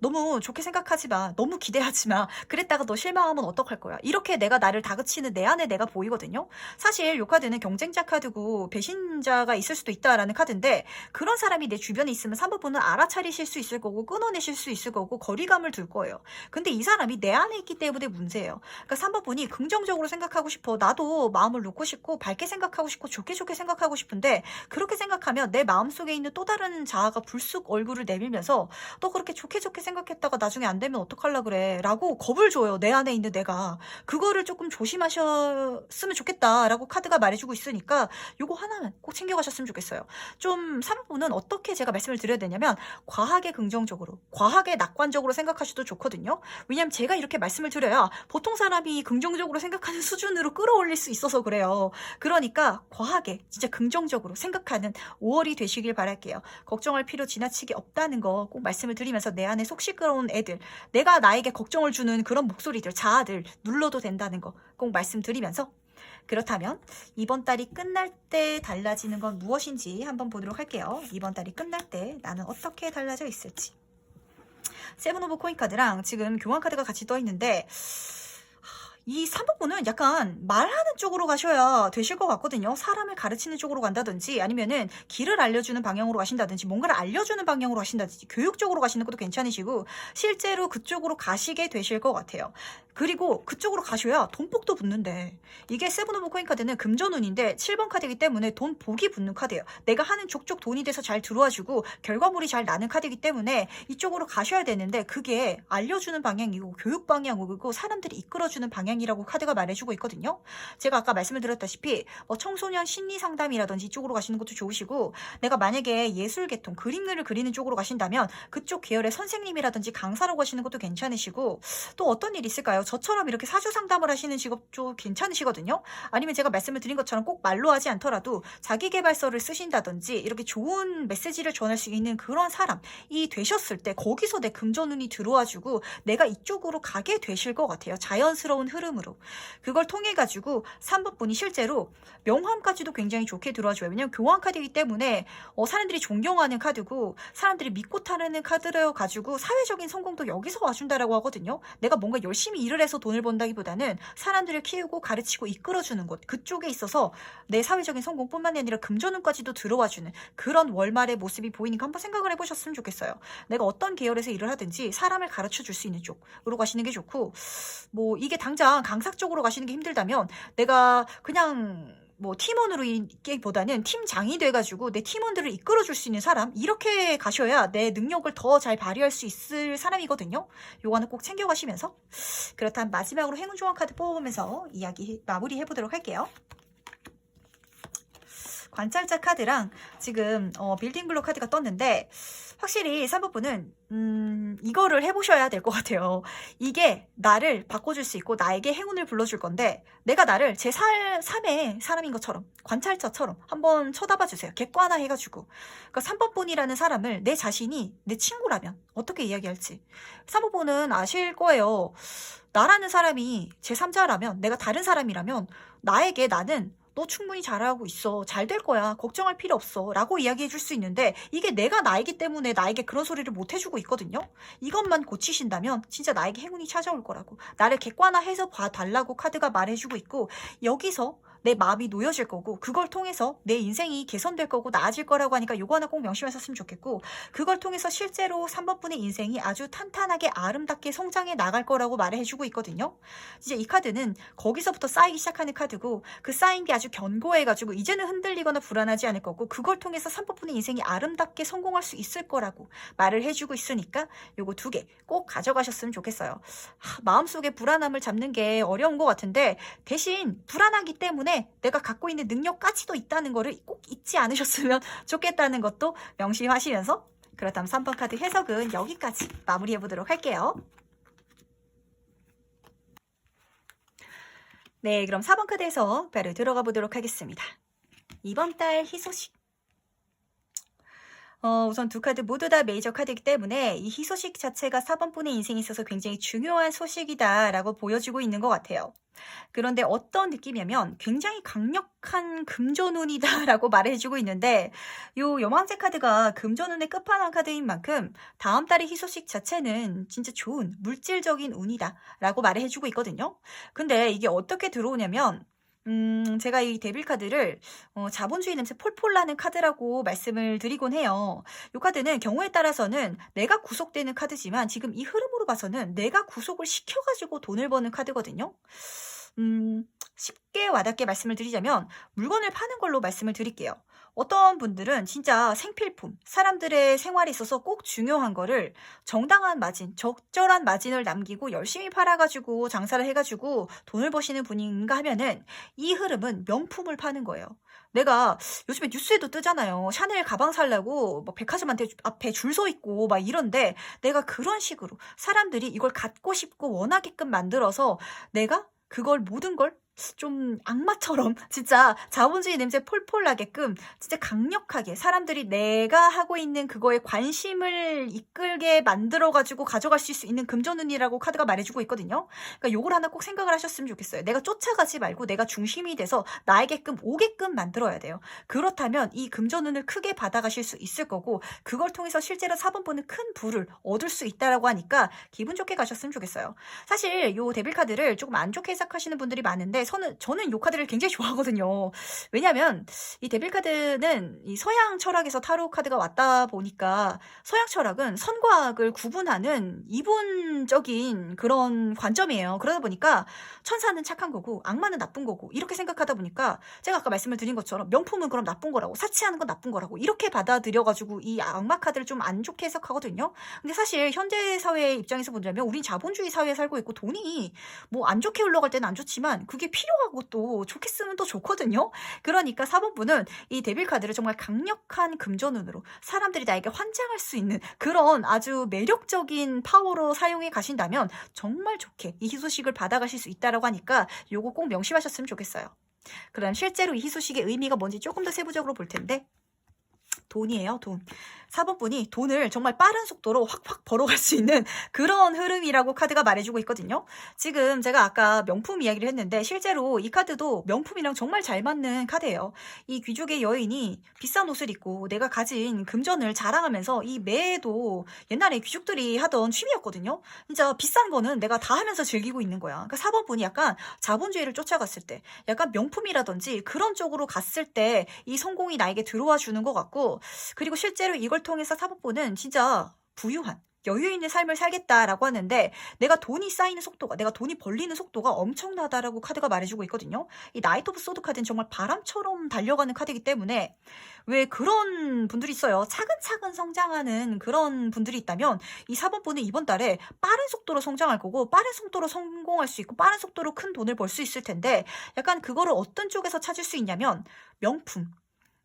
너무 좋게 생각하지 마. 너무 기대하지 마. 그랬다가 너 실망하면 어떡할 거야. 이렇게 내가 나를 다그치는 내 안에 내가 보이거든요. 사실 이 카드는 경쟁자 카드고 배신자가 있을 수도 있다라는 카드인데, 그런 사람이 내 주변에 있으면 3번분은 알아차리실 수 있을 거고 끊어내실 수 있을 거고 거리감을 둘 거예요. 근데 이 사람이 내 안에 있기 때문에 문제예요. 그러니까 3번분이 긍정적으로 생각하고 싶어. 나도 마음을 놓고 싶고 밝게 생각하고 싶고 좋게 생각하고 싶은데, 그렇게 생각하면 내 마음속에 있는 또 다른 자아가 불쑥 얼굴을 내밀면서 너 그렇게 좋게 생각했다가 나중에 안 되면 어떡하려 그래 라고 겁을 줘요. 내 안에 있는 내가. 그거를 조금 조심하셨으면 좋겠다라고 카드가 말해주고 있으니까 요거 하나는 꼭 챙겨가셨으면 좋겠어요. 좀 3부는 어떻게 제가 말씀을 드려야 되냐면, 과하게 긍정적으로, 과하게 낙관적으로 생각하셔도 좋거든요. 왜냐면 제가 이렇게 말씀을 드려야 보통 사람이 긍정적으로 생각하는 수준으로 끌어올릴 수 있어서 그래요. 그러니까 과하게 진짜 긍정적으로 생각하는 5월이 되시길 바랄게요. 걱정할 필요 지나치게 없다는 거 꼭 말씀을 드리면서, 내 안에 속 시끄러운 애들, 내가 나에게 걱정을 주는 그런 목소리들, 자아들 눌러도 된다는 거 꼭 말씀드리면서, 그렇다면 이번 달이 끝날 때 달라지는 건 무엇인지 한번 보도록 할게요. 이번 달이 끝날 때 나는 어떻게 달라져 있을지. 세븐 오브 코인 카드랑 지금 교환 카드가 같이 떠 있는데, 이 3번분은 약간 말하는 쪽으로 가셔야 되실 것 같거든요. 사람을 가르치는 쪽으로 간다든지, 아니면은 길을 알려주는 방향으로 가신다든지, 뭔가를 알려주는 방향으로 가신다든지, 교육적으로 가시는 것도 괜찮으시고, 실제로 그쪽으로 가시게 되실 것 같아요. 그리고 그쪽으로 가셔야 돈복도 붙는데, 이게 세븐 오브 코인 카드는 금전운인데 7번 카드이기 때문에 돈 복이 붙는 카드예요. 내가 하는 족족 돈이 돼서 잘 들어와주고 결과물이 잘 나는 카드이기 때문에 이쪽으로 가셔야 되는데, 그게 알려주는 방향이고 교육 방향이고 사람들이 이끌어주는 방향이라고 카드가 말해주고 있거든요. 제가 아까 말씀을 드렸다시피 청소년 심리 상담이라든지 이쪽으로 가시는 것도 좋으시고, 내가 만약에 예술 계통, 그림을 그리는 쪽으로 가신다면 그쪽 계열의 선생님이라든지 강사로 가시는 것도 괜찮으시고, 또 어떤 일이 있을까요? 저처럼 이렇게 사주 상담을 하시는 직업도 괜찮으시거든요. 아니면 제가 말씀을 드린 것처럼 꼭 말로 하지 않더라도 자기계발서를 쓰신다든지 이렇게 좋은 메시지를 전할 수 있는 그런 사람이 되셨을 때, 거기서 내 금전운이 들어와주고 내가 이쪽으로 가게 되실 것 같아요. 자연스러운 흐름 흐름으로 그걸 통해 가지고 3번 분이 실제로 명함까지도 굉장히 좋게 들어와줘요. 왜냐면 교환 카드이기 때문에 사람들이 존경하는 카드고 사람들이 믿고 타는 카드를 가지고 사회적인 성공도 여기서 와준다라고 하거든요. 내가 뭔가 열심히 일을 해서 돈을 번다기보다는 사람들을 키우고 가르치고 이끌어주는 곳 그쪽에 있어서 내 사회적인 성공뿐만 아니라 금전운까지도 들어와주는 그런 월말의 모습이 보이니까 한번 생각을 해보셨으면 좋겠어요. 내가 어떤 계열에서 일을 하든지 사람을 가르쳐줄 수 있는 쪽으로 가시는 게 좋고 뭐 이게 당장 강사 쪽으로 가시는 게 힘들다면 내가 그냥 뭐 팀원으로 있기보다는 팀장이 돼가지고 내 팀원들을 이끌어줄 수 있는 사람 이렇게 가셔야 내 능력을 더 잘 발휘할 수 있을 사람이거든요. 요거는 꼭 챙겨가시면서 그렇다면 마지막으로 행운 조언 카드 뽑으면서 이야기 마무리 해보도록 할게요. 관찰자 카드랑 지금 빌딩 블록 카드가 떴는데 확실히 3번분은 이거를 해보셔야 될 것 같아요. 이게 나를 바꿔줄 수 있고 나에게 행운을 불러줄 건데 내가 나를 제 3의 사람인 것처럼 관찰자처럼 한번 쳐다봐 주세요. 객관화 해가지고 그러니까 3번분이라는 사람을 내 자신이 내 친구라면 어떻게 이야기할지 3번분은 아실 거예요. 나라는 사람이 제 3자라면 내가 다른 사람이라면 나에게 나는 너 충분히 잘하고 있어. 잘 될 거야. 걱정할 필요 없어. 라고 이야기해 줄 수 있는데 이게 내가 나이기 때문에 나에게 그런 소리를 못 해주고 있거든요. 이것만 고치신다면 진짜 나에게 행운이 찾아올 거라고. 나를 객관화해서 봐달라고 카드가 말해주고 있고 여기서 내 마음이 놓여질 거고 그걸 통해서 내 인생이 개선될 거고 나아질 거라고 하니까 요거 하나 꼭 명심하셨으면 좋겠고 그걸 통해서 실제로 3번분의 인생이 아주 탄탄하게 아름답게 성장해 나갈 거라고 말해주고 있거든요. 이제 이 카드는 거기서부터 쌓이기 시작하는 카드고 그 쌓인 게 아주 견고해가지고 이제는 흔들리거나 불안하지 않을 거고 그걸 통해서 3번분의 인생이 아름답게 성공할 수 있을 거라고 말을 해주고 있으니까 요거 2개 꼭 가져가셨으면 좋겠어요. 마음속에 불안함을 잡는 게 어려운 것 같은데 대신 불안하기 때문에 내가 갖고 있는 능력까지도 있다는 거를 꼭 잊지 않으셨으면 좋겠다는 것도 명심하시면서 그렇다면 3번 카드 해석은 여기까지 마무리해 보도록 할게요. 네, 그럼 4번 카드 해석 바로 들어가 보도록 하겠습니다. 이번 달 희소식 우선 2 카드 모두 다 메이저 카드이기 때문에 이 희소식 자체가 4번분의 인생에 있어서 굉장히 중요한 소식이다라고 보여주고 있는 것 같아요. 그런데 어떤 느낌이냐면 굉장히 강력한 금전운이다라고 말해주고 있는데 요 여망제 카드가 금전운의 끝판왕 카드인 만큼 다음 달의 희소식 자체는 진짜 좋은 물질적인 운이다라고 말해주고 있거든요. 근데 이게 어떻게 들어오냐면 제가 이 데빌 카드를 자본주의 냄새 폴폴 나는 카드라고 말씀을 드리곤 해요. 이 카드는 경우에 따라서는 내가 구속되는 카드지만 지금 이 흐름으로 봐서는 내가 구속을 시켜가지고 돈을 버는 카드거든요. 쉽게 와닿게 말씀을 드리자면 물건을 파는 걸로 말씀을 드릴게요. 어떤 분들은 진짜 생필품, 사람들의 생활에 있어서 꼭 중요한 거를 정당한 마진, 적절한 마진을 남기고 열심히 팔아가지고 장사를 해가지고 돈을 버시는 분인가 하면은 이 흐름은 명품을 파는 거예요. 내가 요즘에 뉴스에도 뜨잖아요. 샤넬 가방 살려고 뭐 백화점한테 앞에 줄 서 있고 막 이런데 내가 그런 식으로 사람들이 이걸 갖고 싶고 원하게끔 만들어서 내가 그걸 모든 걸 좀 악마처럼 진짜 자본주의 냄새 폴폴 나게끔 진짜 강력하게 사람들이 내가 하고 있는 그거에 관심을 이끌게 만들어가지고 가져갈 수 있는 금전운이라고 카드가 말해주고 있거든요. 그러니까 요걸 하나 꼭 생각을 하셨으면 좋겠어요. 내가 쫓아가지 말고 내가 중심이 돼서 나에게끔 오게끔 만들어야 돼요. 그렇다면 이 금전운을 크게 받아가실 수 있을 거고 그걸 통해서 실제로 4번분은 큰 부를 얻을 수 있다라고 하니까 기분 좋게 가셨으면 좋겠어요. 사실 요 데빌 카드를 조금 안 좋게 해석하시는 분들이 많은데 저는 이 카드를 굉장히 좋아하거든요. 왜냐면 이 데빌 카드는 이 서양 철학에서 타로 카드가 왔다 보니까 서양 철학은 선과 악을 구분하는 이분적인 그런 관점이에요. 그러다 보니까 천사는 착한 거고 악마는 나쁜 거고 이렇게 생각하다 보니까 제가 아까 말씀을 드린 것처럼 명품은 그럼 나쁜 거라고 사치하는 건 나쁜 거라고 이렇게 받아들여가지고 이 악마 카드를 좀 안 좋게 해석하거든요. 근데 사실 현대 사회 입장에서 보자면 우린 자본주의 사회에 살고 있고 돈이 뭐 안 좋게 흘러갈 때는 안 좋지만 그게 필요하고 또 좋게 쓰면 또 좋거든요. 그러니까 4번분은 이 데빌 카드를 정말 강력한 금전운으로 사람들이 나에게 환장할 수 있는 그런 아주 매력적인 파워로 사용해 가신다면 정말 좋게 이 희소식을 받아가실 수 있다라고 하니까 요거 꼭 명심하셨으면 좋겠어요. 그럼 실제로 이 희소식의 의미가 뭔지 조금 더 세부적으로 볼 텐데 돈이에요, 돈. 4번 분이 돈을 정말 빠른 속도로 확확 벌어갈 수 있는 그런 흐름이라고 카드가 말해주고 있거든요. 지금 제가 아까 명품 이야기를 했는데 실제로 이 카드도 명품이랑 정말 잘 맞는 카드예요. 이 귀족의 여인이 비싼 옷을 입고 내가 가진 금전을 자랑하면서 이 매도 옛날에 귀족들이 하던 취미였거든요. 진짜 비싼 거는 내가 다 하면서 즐기고 있는 거야. 그러니까 4번 분이 약간 자본주의를 쫓아갔을 때 약간 명품이라든지 그런 쪽으로 갔을 때 이 성공이 나에게 들어와 주는 것 같고, 그리고 실제로 이걸 통해서 4번 분은 진짜 부유한 여유 있는 삶을 살겠다라고 하는데, 내가 돈이 쌓이는 속도가, 내가 돈이 벌리는 속도가 엄청나다라고 카드가 말해주고 있거든요. 이 나이트 오브 소드 카드는 정말 바람처럼 달려가는 카드이기 때문에, 왜 그런 분들이 있어요. 차근차근 성장하는 그런 분들이 있다면 이 4번 분은 이번 달에 빠른 속도로 성장할 거고 빠른 속도로 성공할 수 있고 빠른 속도로 큰 돈을 벌 수 있을 텐데, 약간 그거를 어떤 쪽에서 찾을 수 있냐면 명품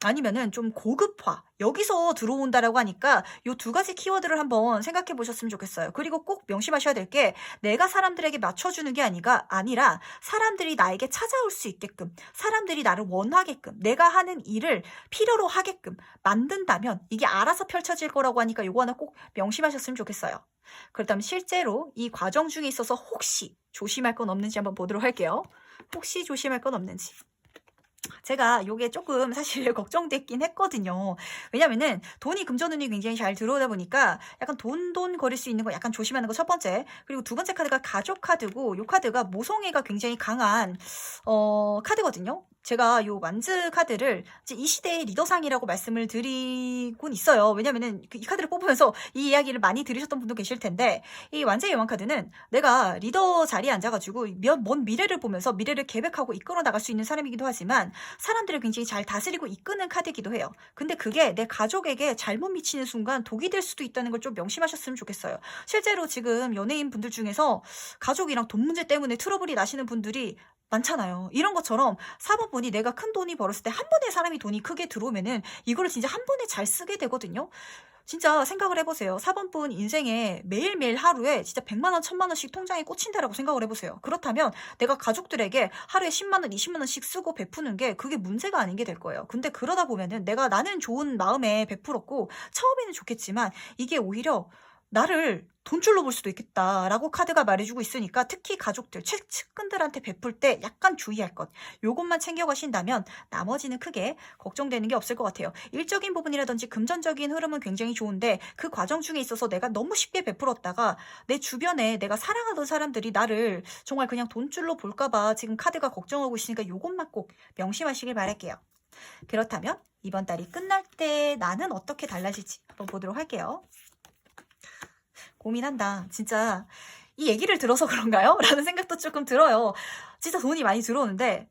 아니면은 좀 고급화, 여기서 들어온다라고 하니까 요 두 가지 키워드를 한번 생각해 보셨으면 좋겠어요. 그리고 꼭 명심하셔야 될 게, 내가 사람들에게 맞춰주는 게 아니라 사람들이 나에게 찾아올 수 있게끔, 사람들이 나를 원하게끔, 내가 하는 일을 필요로 하게끔 만든다면 이게 알아서 펼쳐질 거라고 하니까 요거 하나 꼭 명심하셨으면 좋겠어요. 그렇다면 실제로 이 과정 중에 있어서 혹시 조심할 건 없는지 한번 보도록 할게요. 혹시 조심할 건 없는지. 제가 요게 조금 사실 걱정됐긴 했거든요. 왜냐면은 돈이 금전운이 굉장히 잘 들어오다 보니까 약간 돈 거릴 수 있는 거 약간 조심하는 거 첫 번째. 그리고 두 번째 카드가 가족 카드고, 요 카드가 모성애가 굉장히 강한 카드거든요. 제가 요 완즈 카드를 이제 이 시대의 리더상이라고 말씀을 드리곤 있어요. 왜냐면은 이 카드를 뽑으면서 이 이야기를 많이 들으셨던 분도 계실 텐데, 이 완즈의 여왕 카드는 내가 리더 자리에 앉아가지고 먼 미래를 보면서 미래를 계획하고 이끌어 나갈 수 있는 사람이기도 하지만 사람들을 굉장히 잘 다스리고 이끄는 카드이기도 해요. 근데 그게 내 가족에게 잘못 미치는 순간 독이 될 수도 있다는 걸 좀 명심하셨으면 좋겠어요. 실제로 지금 연예인 분들 중에서 가족이랑 돈 문제 때문에 트러블이 나시는 분들이 많잖아요. 이런 것처럼 4번 분이 내가 큰 돈이 벌었을 때 한 번에 사람이 돈이 크게 들어오면은 이거를 진짜 한 번에 잘 쓰게 되거든요. 진짜 생각을 해보세요. 4번 분 인생에 매일매일 하루에 진짜 100만 원, 1000만 원씩 통장에 꽂힌다라고 생각을 해보세요. 그렇다면 내가 가족들에게 하루에 10만 원, 20만 원씩 쓰고 베푸는 게 그게 문제가 아닌 게 될 거예요. 근데 그러다 보면은 나는 좋은 마음에 베풀었고 처음에는 좋겠지만 이게 오히려 나를 돈줄로 볼 수도 있겠다라고 카드가 말해주고 있으니까, 특히 가족들, 측근들한테 베풀 때 약간 주의할 것, 요것만 챙겨가신다면 나머지는 크게 걱정되는 게 없을 것 같아요. 일적인 부분이라든지 금전적인 흐름은 굉장히 좋은데 그 과정 중에 있어서 내가 너무 쉽게 베풀었다가 내 주변에 내가 사랑하던 사람들이 나를 정말 그냥 돈줄로 볼까봐 지금 카드가 걱정하고 있으니까 요것만 꼭 명심하시길 바랄게요. 그렇다면 이번 달이 끝날 때 나는 어떻게 달라질지 한번 보도록 할게요. 고민한다. 진짜 이 얘기를 들어서 그런가요? 라는 생각도 조금 들어요. 진짜 돈이 많이 들어오는데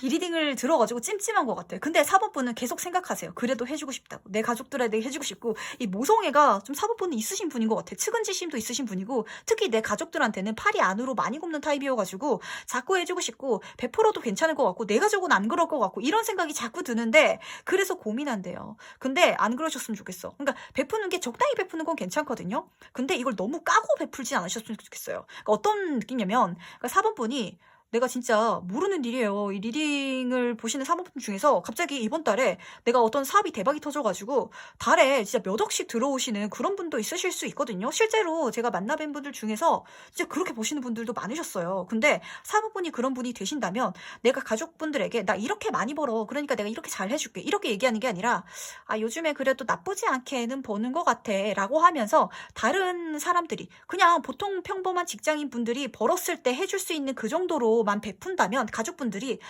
이 리딩을 들어가지고 찜찜한 것 같아요. 근데 4번 분은 계속 생각하세요. 그래도 해주고 싶다고. 내 가족들에게 해주고 싶고, 이 모성애가 좀 4번 분은 있으신 분인 것 같아요. 측은지심도 있으신 분이고, 특히 내 가족들한테는 팔이 안으로 많이 굽는 타입이어가지고 자꾸 해주고 싶고 베풀어도 괜찮을 것 같고 내 가족은 안 그럴 것 같고 이런 생각이 자꾸 드는데, 그래서 고민한대요. 근데 안 그러셨으면 좋겠어. 그러니까 베푸는 게 적당히 베푸는 건 괜찮거든요. 근데 이걸 너무 까고 베풀지 않으셨으면 좋겠어요. 그러니까 어떤 느낌이냐면, 그러니까 4번 분이 내가 진짜 모르는 일이에요. 이 리딩을 보시는 사모분 중에서 갑자기 이번 달에 내가 어떤 사업이 대박이 터져가지고 달에 진짜 몇 억씩 들어오시는 그런 분도 있으실 수 있거든요. 실제로 제가 만나뵌 분들 중에서 진짜 그렇게 보시는 분들도 많으셨어요. 근데 사모분이 그런 분이 되신다면 내가 가족분들에게 나 이렇게 많이 벌어, 그러니까 내가 이렇게 잘 해줄게, 이렇게 얘기하는 게 아니라 요즘에 그래도 나쁘지 않게는 버는 것 같아 라고 하면서 다른 사람들이, 그냥 보통 평범한 직장인 분들이 벌었을 때 해줄 수 있는 그 정도로 만 베푼다면 가족분들이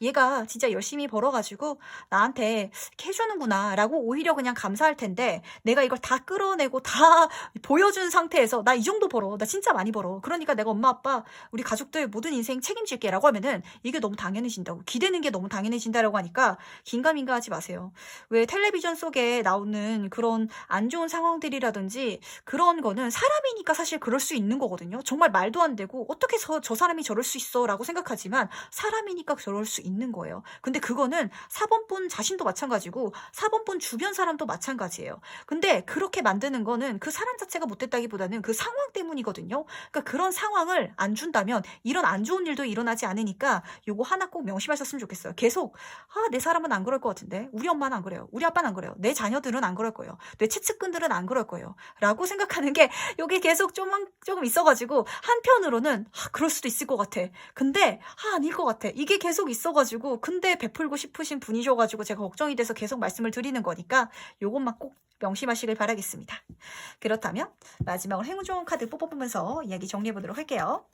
얘가 진짜 열심히 벌어가지고 나한테 이렇게 해주는구나 라고 오히려 그냥 감사할 텐데, 내가 이걸 다 끌어내고 다 보여준 상태에서 나 이 정도 벌어, 나 진짜 많이 벌어, 그러니까 내가 엄마 아빠 우리 가족들 모든 인생 책임질게 라고 하면은 이게 너무 당연해진다고, 기대는 게 너무 당연해진다라고 하니까 긴가민가 하지 마세요. 왜 텔레비전 속에 나오는 그런 안 좋은 상황들이라든지 그런 거는 사람이니까 사실 그럴 수 있는 거거든요. 정말 말도 안 되고 어떻게 저 사람이 저럴 수 있어 라고 라고 생각하지만 사람이니까 저럴 수 있는 거예요. 근데 그거는 4번 분 자신도 마찬가지고 4번 분 주변 사람도 마찬가지예요. 근데 그렇게 만드는 거는 그 사람 자체가 못됐다기보다는 그 상황 때문이거든요. 그러니까 그런 상황을 안 준다면 이런 안 좋은 일도 일어나지 않으니까 요거 하나 꼭 명심하셨으면 좋겠어요. 계속 내 사람은 안 그럴 것 같은데 우리 엄마는 안 그래요. 우리 아빠는 안 그래요. 내 자녀들은 안 그럴 거예요. 내 채측근들은 안 그럴 거예요. 라고 생각하는 게 요게 계속 조금 있어가지고 한편으로는 그럴 수도 있을 것 같아. 근데 아닐 것 같아. 이게 계속 있어가지고 근데 베풀고 싶으신 분이셔가지고 제가 걱정이 돼서 계속 말씀을 드리는 거니까 요것만 꼭 명심하시길 바라겠습니다. 그렇다면 마지막으로 행운 좋은 카드 뽑아보면서 이야기 정리해보도록 할게요.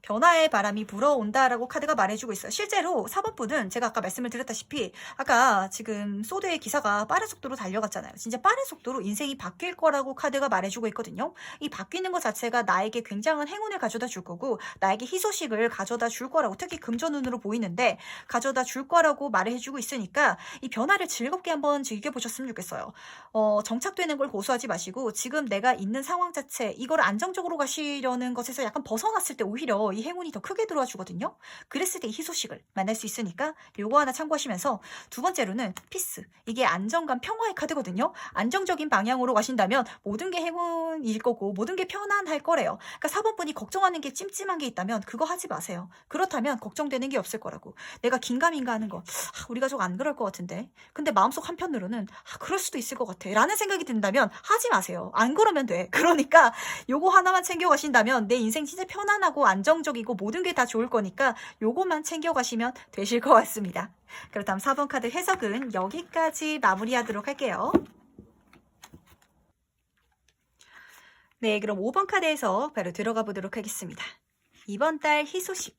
변화의 바람이 불어온다라고 카드가 말해주고 있어요. 실제로 4번 분은 제가 아까 말씀을 드렸다시피 아까 지금 소드의 기사가 빠른 속도로 달려갔잖아요. 진짜 빠른 속도로 인생이 바뀔 거라고 카드가 말해주고 있거든요. 이 바뀌는 것 자체가 나에게 굉장한 행운을 가져다 줄 거고 나에게 희소식을 가져다 줄 거라고 특히 금전운으로 보이는데 가져다 줄 거라고 말해주고 있으니까 이 변화를 즐겁게 한번 즐겨보셨으면 좋겠어요. 정착되는 걸 고수하지 마시고 지금 내가 있는 상황 자체 이걸 안정적으로 가시려는 것에서 약간 벗어났을 때 오히려 이 행운이 더 크게 들어와 주거든요. 그랬을 때 이 희소식을 만날 수 있으니까 요거 하나 참고하시면서 두 번째로는 피스. 이게 안정감, 평화의 카드거든요. 안정적인 방향으로 가신다면 모든 게 행운일 거고 모든 게 편안할 거래요. 그러니까 4번 분이 걱정하는 게 찜찜한 게 있다면 그거 하지 마세요. 그렇다면 걱정되는 게 없을 거라고. 내가 긴가민가 하는 거 우리 가족 안 그럴 것 같은데 근데 마음속 한편으로는 그럴 수도 있을 것 같아 라는 생각이 든다면 하지 마세요. 안 그러면 돼. 그러니까 요거 하나만 챙겨가신다면 내 인생 진짜 편안하고 안정적이고 모든 게 다 좋을 거니까 요것만 챙겨가시면 되실 것 같습니다. 그렇다면 4번 카드 해석은 여기까지 마무리하도록 할게요. 네, 그럼 5번 카드에서 바로 들어가 보도록 하겠습니다. 이번 달 희소식.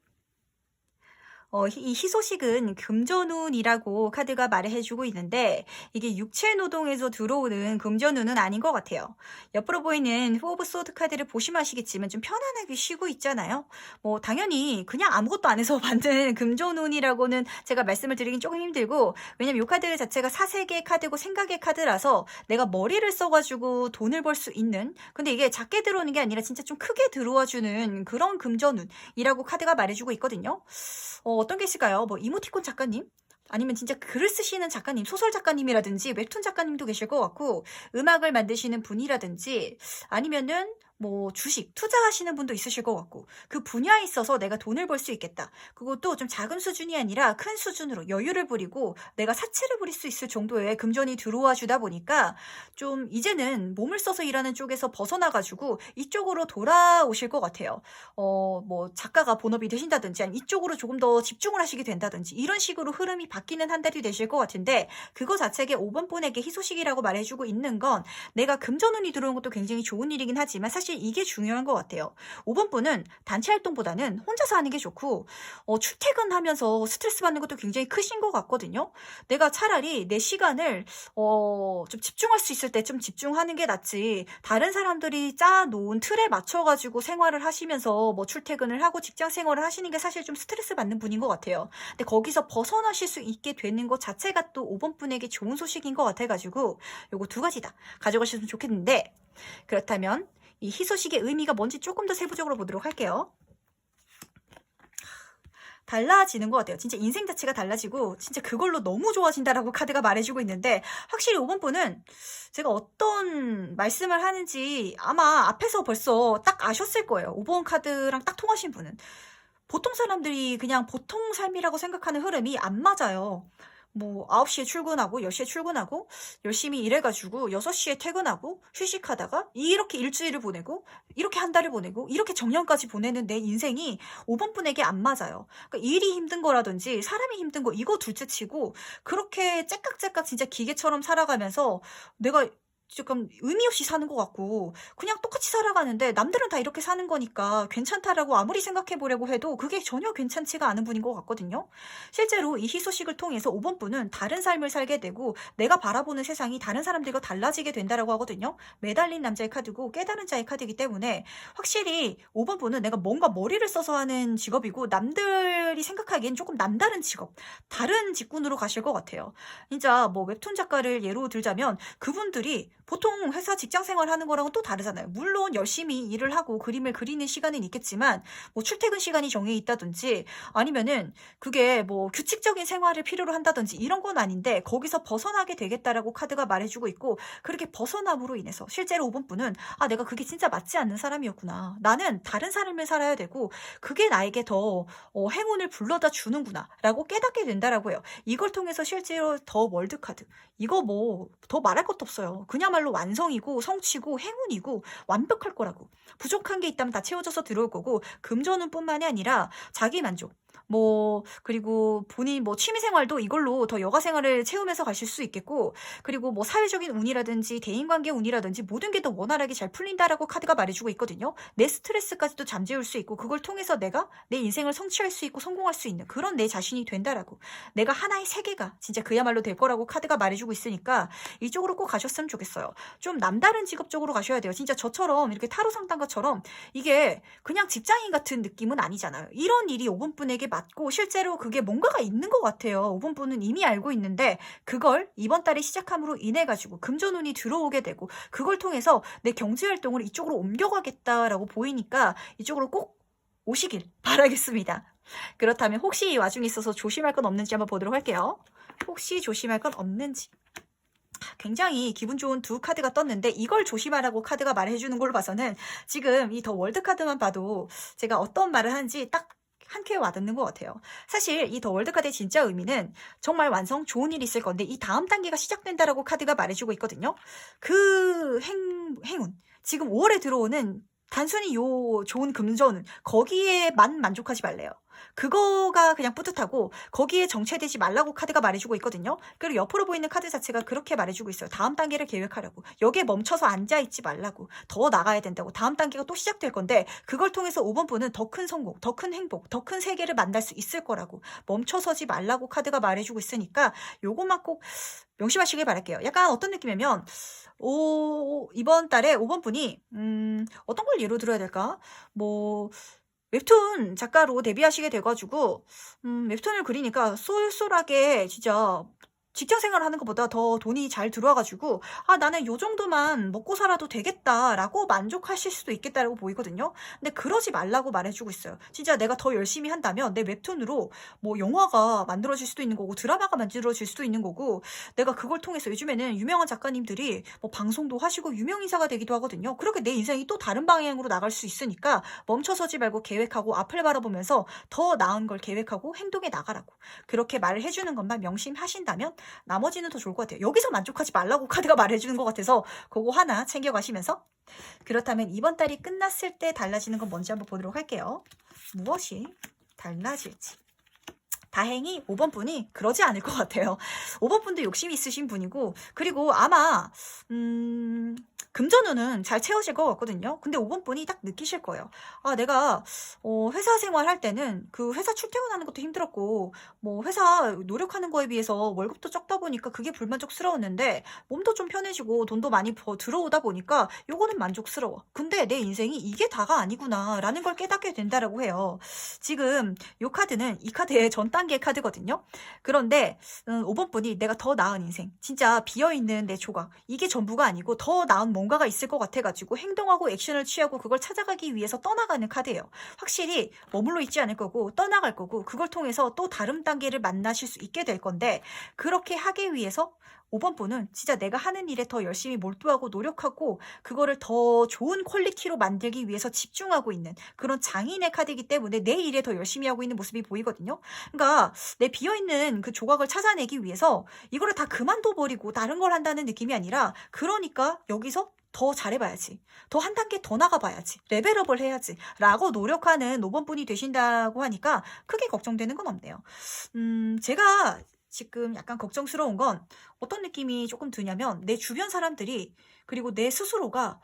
이 희소식은 금전운이라고 카드가 말해주고 있는데 이게 육체노동에서 들어오는 금전운은 아닌 것 같아요. 옆으로 보이는 후오브 소드 카드를 보시면 아시겠지만 좀 편안하게 쉬고 있잖아요. 당연히 그냥 아무것도 안 해서 만든 금전운이라고는 제가 말씀을 드리긴 조금 힘들고 왜냐면 이 카드 자체가 사색의 카드고 생각의 카드라서 내가 머리를 써가지고 돈을 벌 수 있는 근데 이게 작게 들어오는 게 아니라 진짜 좀 크게 들어와주는 그런 금전운이라고 카드가 말해주고 있거든요. 어떤 게 있을까요? 이모티콘 작가님? 아니면 진짜 글을 쓰시는 작가님, 소설 작가님이라든지 웹툰 작가님도 계실 것 같고 음악을 만드시는 분이라든지 아니면은 주식 투자하시는 분도 있으실 것 같고 그 분야에 있어서 내가 돈을 벌 수 있겠다. 그것도 좀 작은 수준이 아니라 큰 수준으로 여유를 부리고 내가 사채를 부릴 수 있을 정도의 금전이 들어와 주다 보니까 좀 이제는 몸을 써서 일하는 쪽에서 벗어나가지고 이쪽으로 돌아오실 것 같아요. 작가가 본업이 되신다든지 아니면 이쪽으로 조금 더 집중을 하시게 된다든지 이런 식으로 흐름이 바뀌는 한 달이 되실 것 같은데 그거 자체가 5번 분에게 희소식이라고 말해주고 있는 건 내가 금전운이 들어오는 것도 굉장히 좋은 일이긴 하지만 사실 이게 중요한 것 같아요. 5번 분은 단체 활동보다는 혼자서 하는 게 좋고 출퇴근하면서 스트레스 받는 것도 굉장히 크신 것 같거든요. 내가 차라리 내 시간을 좀 집중할 수 있을 때 좀 집중하는 게 낫지 다른 사람들이 짜놓은 틀에 맞춰가지고 생활을 하시면서 출퇴근을 하고 직장 생활을 하시는 게 사실 좀 스트레스 받는 분인 것 같아요. 근데 거기서 벗어나실 수 있게 되는 것 자체가 또 5번 분에게 좋은 소식인 것 같아가지고 요거 두 가지 다 가져가셨으면 좋겠는데 그렇다면 이 희소식의 의미가 뭔지 조금 더 세부적으로 보도록 할게요. 달라지는 것 같아요. 진짜 인생 자체가 달라지고 진짜 그걸로 너무 좋아진다라고 카드가 말해주고 있는데 확실히 5번 분은 제가 어떤 말씀을 하는지 아마 앞에서 벌써 딱 아셨을 거예요. 5번 카드랑 딱 통하신 분은. 보통 사람들이 그냥 보통 삶이라고 생각하는 흐름이 안 맞아요. 9시에 출근하고 10시에 출근하고 열심히 일해가지고 6시에 퇴근하고 휴식하다가 이렇게 일주일을 보내고 이렇게 한 달을 보내고 이렇게 정년까지 보내는 내 인생이 5번 분에게 안 맞아요. 그러니까 일이 힘든 거라든지 사람이 힘든 거 이거 둘째치고 그렇게 째깍째깍 진짜 기계처럼 살아가면서 내가 조금 의미 없이 사는 것 같고 그냥 똑같이 살아가는데 남들은 다 이렇게 사는 거니까 괜찮다라고 아무리 생각해 보려고 해도 그게 전혀 괜찮지가 않은 분인 것 같거든요. 실제로 이 희소식을 통해서 5번 분은 다른 삶을 살게 되고 내가 바라보는 세상이 다른 사람들과 달라지게 된다라고 하거든요. 매달린 남자의 카드고 깨달은 자의 카드이기 때문에 확실히 5번 분은 내가 뭔가 머리를 써서 하는 직업이고 남들이 생각하기엔 조금 남다른 직업, 다른 직군으로 가실 것 같아요. 진짜 웹툰 작가를 예로 들자면 그분들이 보통 회사 직장 생활하는 거랑은 또 다르잖아요. 물론 열심히 일을 하고 그림을 그리는 시간은 있겠지만 뭐 출퇴근 시간이 정해 있다든지 아니면은 그게 뭐 규칙적인 생활을 필요로 한다든지 이런 건 아닌데 거기서 벗어나게 되겠다라고 카드가 말해주고 있고 그렇게 벗어남으로 인해서 실제로 5번 분은 내가 그게 진짜 맞지 않는 사람이었구나. 나는 다른 삶을 살아야 되고 그게 나에게 더 행운을 불러다 주는구나 라고 깨닫게 된다라고 해요. 이걸 통해서 실제로 더 월드 카드 이거 뭐 더 말할 것도 없어요. 그야말로 완성이고 성취고 행운이고 완벽할 거라고. 부족한 게 있다면 다 채워져서 들어올 거고 금전운 뿐만이 아니라 자기 만족 뭐 그리고 본인 뭐 취미생활도 이걸로 더 여가생활을 채우면서 가실 수 있겠고 그리고 뭐 사회적인 운이라든지 대인관계 운이라든지 모든 게 더 원활하게 잘 풀린다라고 카드가 말해주고 있거든요. 내 스트레스까지도 잠재울 수 있고 그걸 통해서 내가 내 인생을 성취할 수 있고 성공할 수 있는 그런 내 자신이 된다라고 내가 하나의 세계가 진짜 그야말로 될 거라고 카드가 말해주고 있으니까 이쪽으로 꼭 가셨으면 좋겠어요. 좀 남다른 직업 쪽으로 가셔야 돼요. 진짜 저처럼 이렇게 타로 상담가처럼 이게 그냥 직장인 같은 느낌은 아니잖아요. 이런 일이 5번 분에게 맞고 실제로 그게 뭔가가 있는 것 같아요. 5번 분은 이미 알고 있는데 그걸 이번 달에 시작함으로 인해 가지고 금전운이 들어오게 되고 그걸 통해서 내 경제활동을 이쪽으로 옮겨가겠다라고 보이니까 이쪽으로 꼭 오시길 바라겠습니다. 그렇다면 혹시 이 와중에 있어서 조심할 건 없는지 한번 보도록 할게요. 혹시 조심할 건 없는지. 굉장히 기분 좋은 두 카드가 떴는데 이걸 조심하라고 카드가 말해주는 걸로 봐서는 지금 이 더 월드 카드만 봐도 제가 어떤 말을 하는지 딱 한 큐에 와닿는 것 같아요. 사실 이 더 월드 카드의 진짜 의미는 정말 완성 좋은 일이 있을 건데 이 다음 단계가 시작된다라고 카드가 말해주고 있거든요. 그 행운 지금 5월에 들어오는 단순히 요 좋은 금전운 거기에만 만족하지 말래요. 그거가 그냥 뿌듯하고 거기에 정체되지 말라고 카드가 말해주고 있거든요. 그리고 옆으로 보이는 카드 자체가 그렇게 말해주고 있어요. 다음 단계를 계획하라고. 여기에 멈춰서 앉아있지 말라고. 더 나가야 된다고. 다음 단계가 또 시작될 건데 그걸 통해서 5번 분은 더 큰 성공, 더 큰 행복, 더 큰 세계를 만날 수 있을 거라고. 멈춰서지 말라고 카드가 말해주고 있으니까 요것만 꼭 명심하시길 바랄게요. 약간 어떤 느낌이냐면 이번 달에 5번 분이 어떤 걸 예로 들어야 될까? 뭐 웹툰 작가로 데뷔하시게 돼가지고 웹툰을 그리니까 쏠쏠하게 진짜 직장 생활을 하는 것보다 더 돈이 잘 들어와가지고 나는 요 정도만 먹고 살아도 되겠다라고 만족하실 수도 있겠다라고 보이거든요. 근데 그러지 말라고 말해주고 있어요. 진짜 내가 더 열심히 한다면 내 웹툰으로 뭐 영화가 만들어질 수도 있는 거고 드라마가 만들어질 수도 있는 거고 내가 그걸 통해서 요즘에는 유명한 작가님들이 뭐 방송도 하시고 유명인사가 되기도 하거든요. 그렇게 내 인생이 또 다른 방향으로 나갈 수 있으니까 멈춰서지 말고 계획하고 앞을 바라보면서 더 나은 걸 계획하고 행동에 나가라고 그렇게 말을 해주는 것만 명심하신다면 나머지는 더 좋을 것 같아요. 여기서 만족하지 말라고 카드가 말해주는 것 같아서 그거 하나 챙겨가시면서 그렇다면 이번 달이 끝났을 때 달라지는 건 뭔지 한번 보도록 할게요. 무엇이 달라질지. 다행히 5번 분이 그러지 않을 것 같아요. 5번 분도 욕심이 있으신 분이고 그리고 아마 금전운은 잘 채워질 것 같거든요. 근데 5번 분이 딱 느끼실 거예요. 내가 회사 생활할 때는 그 회사 출퇴근하는 것도 힘들었고 뭐 회사 노력하는 거에 비해서 월급도 적다 보니까 그게 불만족스러웠는데 몸도 좀 편해지고 돈도 많이 들어오다 보니까 요거는 만족스러워. 근데 내 인생이 이게 다가 아니구나 라는 걸 깨닫게 된다라고 해요. 지금 요 카드는 이 카드의 전 단계 카드거든요. 그런데 5번 분이 내가 더 나은 인생 진짜 비어있는 내 조각 이게 전부가 아니고 더 나은 뭔가가 있을 것 같아가지고 행동하고 액션을 취하고 그걸 찾아가기 위해서 떠나가는 카드예요. 확실히 머물러 있지 않을 거고 떠나갈 거고 그걸 통해서 또 다른 단계를 만나실 수 있게 될 건데 그렇게 하기 위해서 5번 분은 진짜 내가 하는 일에 더 열심히 몰두하고 노력하고 그거를 더 좋은 퀄리티로 만들기 위해서 집중하고 있는 그런 장인의 카드이기 때문에 내 일에 더 열심히 하고 있는 모습이 보이거든요. 그러니까 내 비어있는 그 조각을 찾아내기 위해서 이거를 다 그만둬버리고 다른 걸 한다는 느낌이 아니라 그러니까 여기서 더 잘해봐야지. 더 한 단계 더 나가봐야지. 레벨업을 해야지. 라고 노력하는 5번 분이 되신다고 하니까 크게 걱정되는 건 없네요. 제가 지금 약간 걱정스러운 건 어떤 느낌이 조금 드냐면 내 주변 사람들이 그리고 내 스스로가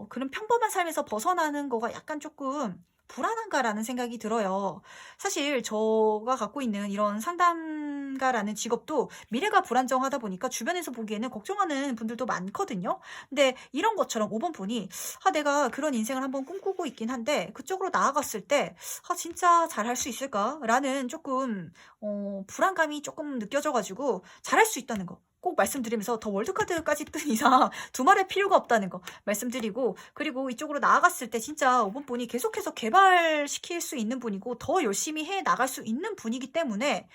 그런 평범한 삶에서 벗어나는 거가 약간 조금 불안한가라는 생각이 들어요. 사실 제가 갖고 있는 이런 상담가라는 직업도 미래가 불안정하다 보니까 주변에서 보기에는 걱정하는 분들도 많거든요. 근데 이런 것처럼 5번 분이 내가 그런 인생을 한번 꿈꾸고 있긴 한데 그쪽으로 나아갔을 때 진짜 잘할 수 있을까? 라는 조금 불안감이 조금 느껴져가지고 잘할 수 있다는 거. 꼭 말씀드리면서 더 월드카드까지 뜬 이상 두말할 필요가 없다는 거 말씀드리고, 그리고 이쪽으로 나아갔을 때 진짜 5번 분이 계속해서 개발시킬 수 있는 분이고 더 열심히 해 나갈 수 있는 분이기 때문에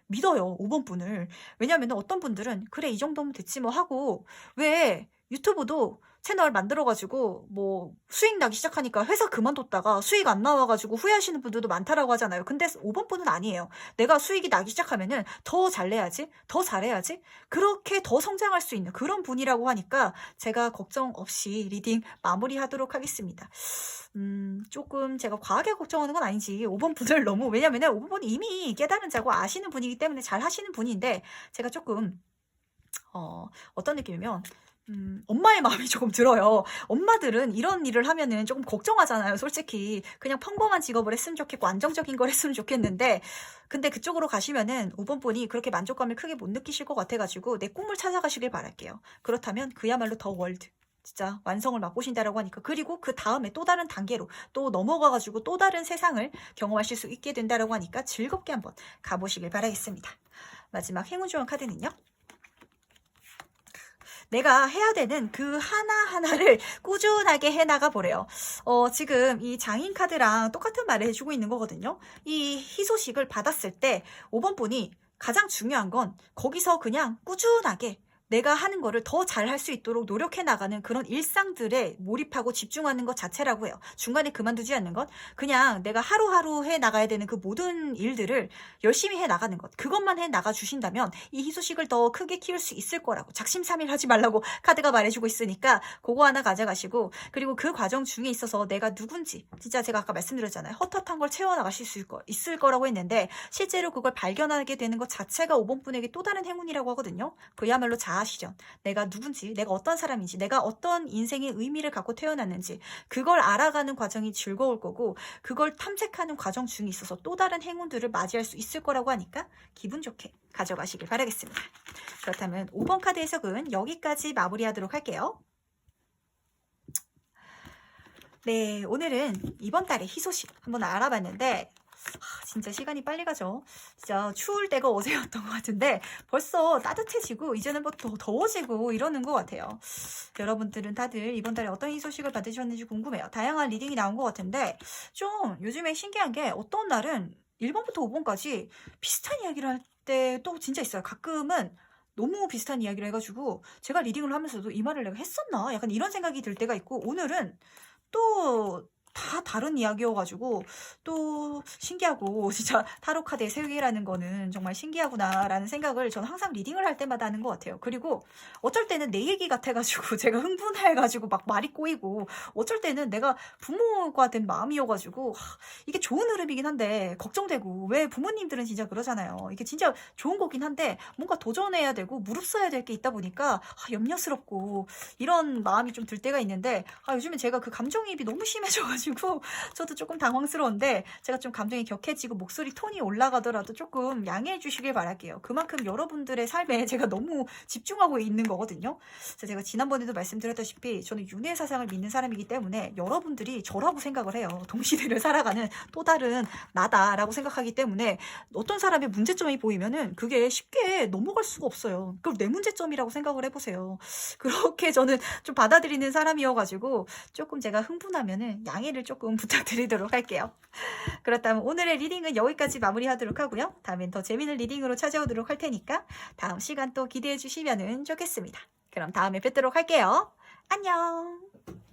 믿어요, 5번 분을. 왜냐면 어떤 분들은 그래 이 정도면 됐지 뭐 하고, 왜 유튜브도 채널 만들어가지고 뭐 수익 나기 시작하니까 회사 그만뒀다가 수익 안 나와가지고 후회하시는 분들도 많다라고 하잖아요. 근데 5번 분은 아니에요. 내가 수익이 나기 시작하면은 더 잘내야지, 더 잘해야지, 그렇게 더 성장할 수 있는 그런 분이라고 하니까 제가 걱정 없이 리딩 마무리하도록 하겠습니다. 조금 제가 과하게 걱정하는 건 아니지. 5번 분을 너무, 왜냐면은 5번 분이 이미 깨달은 자고 아시는 분이기 때문에 잘 하시는 분인데, 제가 조금 어떤 느낌이면 엄마의 마음이 조금 들어요. 엄마들은 이런 일을 하면은 조금 걱정하잖아요, 솔직히. 그냥 평범한 직업을 했으면 좋겠고 안정적인 걸 했으면 좋겠는데, 근데 그쪽으로 가시면은 5번 분이 그렇게 만족감을 크게 못 느끼실 것 같아가지고 내 꿈을 찾아가시길 바랄게요. 그렇다면 그야말로 더 월드, 진짜 완성을 맛보신다라고 하니까, 그리고 그 다음에 또 다른 단계로 또 넘어가가지고 또 다른 세상을 경험하실 수 있게 된다라고 하니까 즐겁게 한번 가보시길 바라겠습니다. 마지막 행운 조언 카드는요, 내가 해야 되는 그 하나하나를 꾸준하게 해나가 보래요. 지금 이 장인 카드랑 똑같은 말을 해주고 있는 거거든요. 이 희소식을 받았을 때 5번 분이 가장 중요한 건 거기서 그냥 꾸준하게 내가 하는 거를 더 잘 할 수 있도록 노력해 나가는 그런 일상들에 몰입하고 집중하는 것 자체라고 해요. 중간에 그만두지 않는 것, 그냥 내가 하루하루 해 나가야 되는 그 모든 일들을 열심히 해 나가는 것, 그것만 해 나가 주신다면 이 희소식을 더 크게 키울 수 있을 거라고, 작심삼일 하지 말라고 카드가 말해주고 있으니까 그거 하나 가져가시고, 그리고 그 과정 중에 있어서 내가 누군지, 진짜 제가 아까 말씀드렸잖아요, 헛헛한 걸 채워나가실 수 있을 거라고 했는데, 실제로 그걸 발견하게 되는 것 자체가 5번 분에게 또 다른 행운이라고 하거든요. 그야말로 자아실현, 내가 누군지, 내가 어떤 사람인지, 내가 어떤 인생의 의미를 갖고 태어났는지, 그걸 알아가는 과정이 즐거울 거고, 그걸 탐색하는 과정 중에 있어서 또 다른 행운들을 맞이할 수 있을 거라고 하니까 기분 좋게 가져가시길 바라겠습니다. 그렇다면 5번 카드 해석은 여기까지 마무리하도록 할게요. 네, 오늘은 이번 달의 희소식 한번 알아봤는데, 진짜 시간이 빨리 가죠. 진짜 추울 때가 어제였던 것 같은데 벌써 따뜻해지고 이제는 뭐 더 더워지고 이러는 것 같아요. 여러분들은 다들 이번 달에 어떤 희소식을 받으셨는지 궁금해요. 다양한 리딩이 나온 것 같은데, 좀 요즘에 신기한 게 어떤 날은 1번부터 5번까지 비슷한 이야기를 할 때 또 진짜 있어요. 가끔은 너무 비슷한 이야기를 해가지고 제가 리딩을 하면서도 이 말을 내가 했었나? 약간 이런 생각이 들 때가 있고, 오늘은 또 다 다른 이야기여가지고 또 신기하고, 진짜 타로 카드의 세계라는 거는 정말 신기하구나라는 생각을 저는 항상 리딩을 할 때마다 하는 것 같아요. 그리고 어쩔 때는 내 얘기 같아가지고 제가 흥분해가지고 막 말이 꼬이고, 어쩔 때는 내가 부모가 된 마음이어가지고 이게 좋은 흐름이긴 한데 걱정되고, 왜 부모님들은 진짜 그러잖아요. 이게 진짜 좋은 거긴 한데 뭔가 도전해야 되고 무릅써야 될 게 있다 보니까 염려스럽고 이런 마음이 좀 들 때가 있는데, 요즘에 제가 그 감정이입이 너무 심해져가지고 저도 조금 당황스러운데, 제가 좀 감정이 격해지고 목소리 톤이 올라가더라도 조금 양해해 주시길 바랄게요. 그만큼 여러분들의 삶에 제가 너무 집중하고 있는 거거든요. 그래서 제가 지난번에도 말씀드렸다시피 저는 윤회 사상을 믿는 사람이기 때문에 여러분들이 저라고 생각을 해요. 동시대를 살아가는 또 다른 나다라고 생각하기 때문에 어떤 사람의 문제점이 보이면은 그게 쉽게 넘어갈 수가 없어요. 그걸 내 문제점이라고 생각을 해보세요. 그렇게 저는 좀 받아들이는 사람이어가지고 조금 제가 흥분하면은 양해를 조금 부탁드리도록 할게요. 그렇다면 오늘의 리딩은 여기까지 마무리하도록 하고요. 다음엔 더 재밌는 리딩으로 찾아오도록 할 테니까 다음 시간 또 기대해 주시면 좋겠습니다. 그럼 다음에 뵙도록 할게요. 안녕.